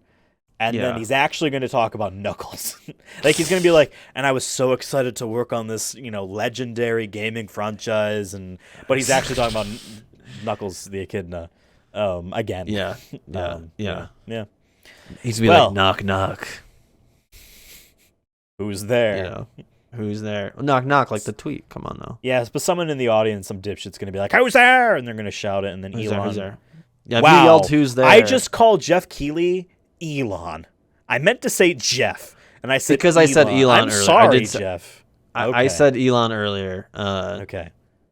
and then Yeah. he's actually gonna talk about Knuckles. Like he's gonna be like, and I was so excited to work on this, legendary gaming franchise, but he's actually talking about Knuckles the Echidna, again. Yeah. Yeah. Yeah. He's gonna be Well, like, knock, knock. Who's there? You know, who's there? Knock, knock, like the tweet. Come on, though. Yes, but someone in the audience, some dipshit's gonna be like, "Who's there?" and they're gonna shout it, and then Who's Elon. there? Who's there? Yeah, if Wow, you yelled, who's there? I just called Jeff Keighley Elon. I meant to say Jeff, and I said Because I said Elon I'm earlier. sorry, Jeff. I said Elon earlier. Okay.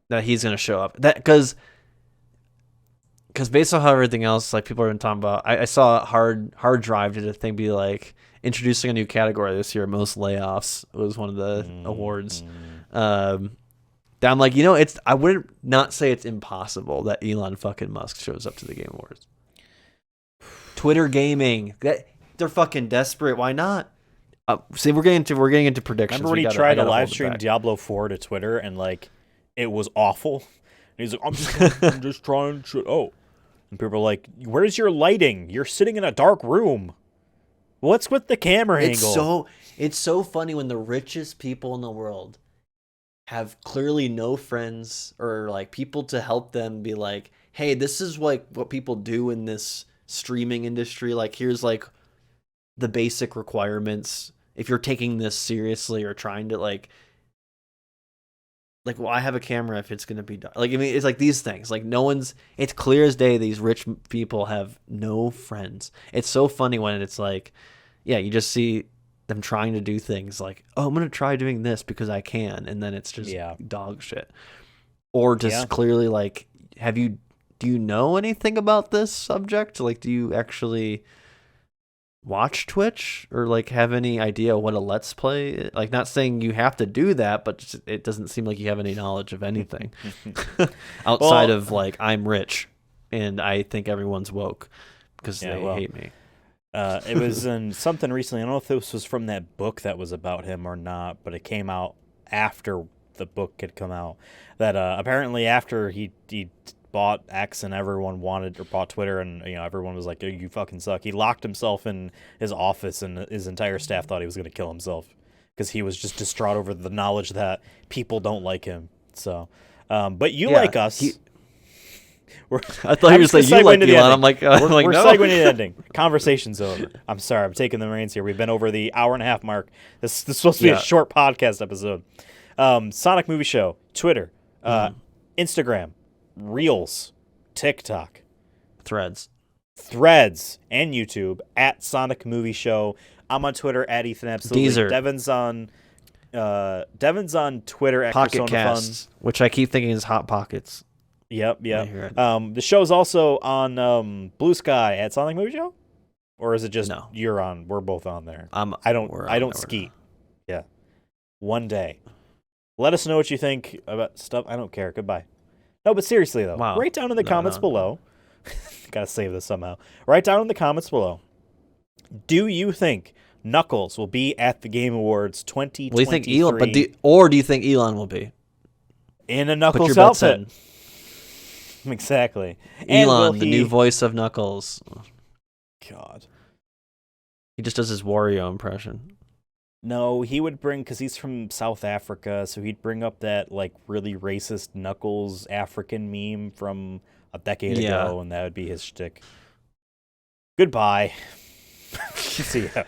That he's gonna show up. That because based on how everything else, like people have been talking about, I saw hard drive did a thing be like introducing a new category this year. Most layoffs was one of the awards. That I'm like, I wouldn't not say it's impossible that Elon fucking Musk shows up to the Game Awards. Twitter gaming, they're fucking desperate. Why not? See, we're getting into predictions. Remember when he tried to live stream Diablo 4 to Twitter and like it was awful? And he's like, I'm just trying to. Oh, and people are like, "Where's your lighting? You're sitting in a dark room. What's with the camera angle?" It's so funny when the richest people in the world have clearly no friends or like people to help them be like, hey, this is like what people do in this streaming industry. Like, here's like the basic requirements. If you're taking this seriously or trying to like, well, I have a camera if it's going to be done. Like, I mean, it's like these things. Like, it's clear as day these rich people have no friends. It's so funny when it's like, yeah, you just see them trying to do things like, oh, I'm going to try doing this because I can. And then it's just dog shit. Or just clearly like, do you know anything about this subject? Like, do you actually watch Twitch or like have any idea what a Let's Play is? Like, not saying you have to do that, but it doesn't seem like you have any knowledge of anything outside of like, I'm rich and I think everyone's woke because they hate me. It was in something recently. I don't know if this was from that book that was about him or not, but it came out after the book had come out. That apparently after he bought X and everyone bought Twitter and everyone was like, you fucking suck. He locked himself in his office and his entire staff thought he was going to kill himself because he was just distraught over the knowledge that people don't like him. So, but you like us. I thought you were saying you like Elon. I'm like, we're no. segueing to the ending. Conversation's over. I'm sorry. I'm taking the reins here. We've been over the hour and a half mark. This is supposed to be a short podcast episode. Sonic Movie Show, Twitter, Instagram, Reels, TikTok, Threads, and YouTube at Sonic Movie Show. I'm on Twitter at Ethan Absolutely. Deezer. Devin's on Twitter at Pocket Persona Casts, Fun. which I keep thinking is Hot Pockets. Yep. The show's also on Blue Sky at Sonic Movie Show, or is it just you're on? We're both on there. I don't skeet. Yeah, one day. Let us know what you think about stuff. I don't care. Goodbye. No, but seriously though, write down in the comments below. Gotta save this somehow. Write down in the comments below. Do you think Knuckles will be at the Game Awards 2023? Well, you think Elon, or do you think Elon will be in a Knuckles outfit? Exactly. Elon, the new voice of Knuckles. God. He just does his Wario impression. No, he would bring, because he's from South Africa, so he'd bring up that like really racist Knuckles African meme from a decade ago, and that would be his shtick. Goodbye. See ya.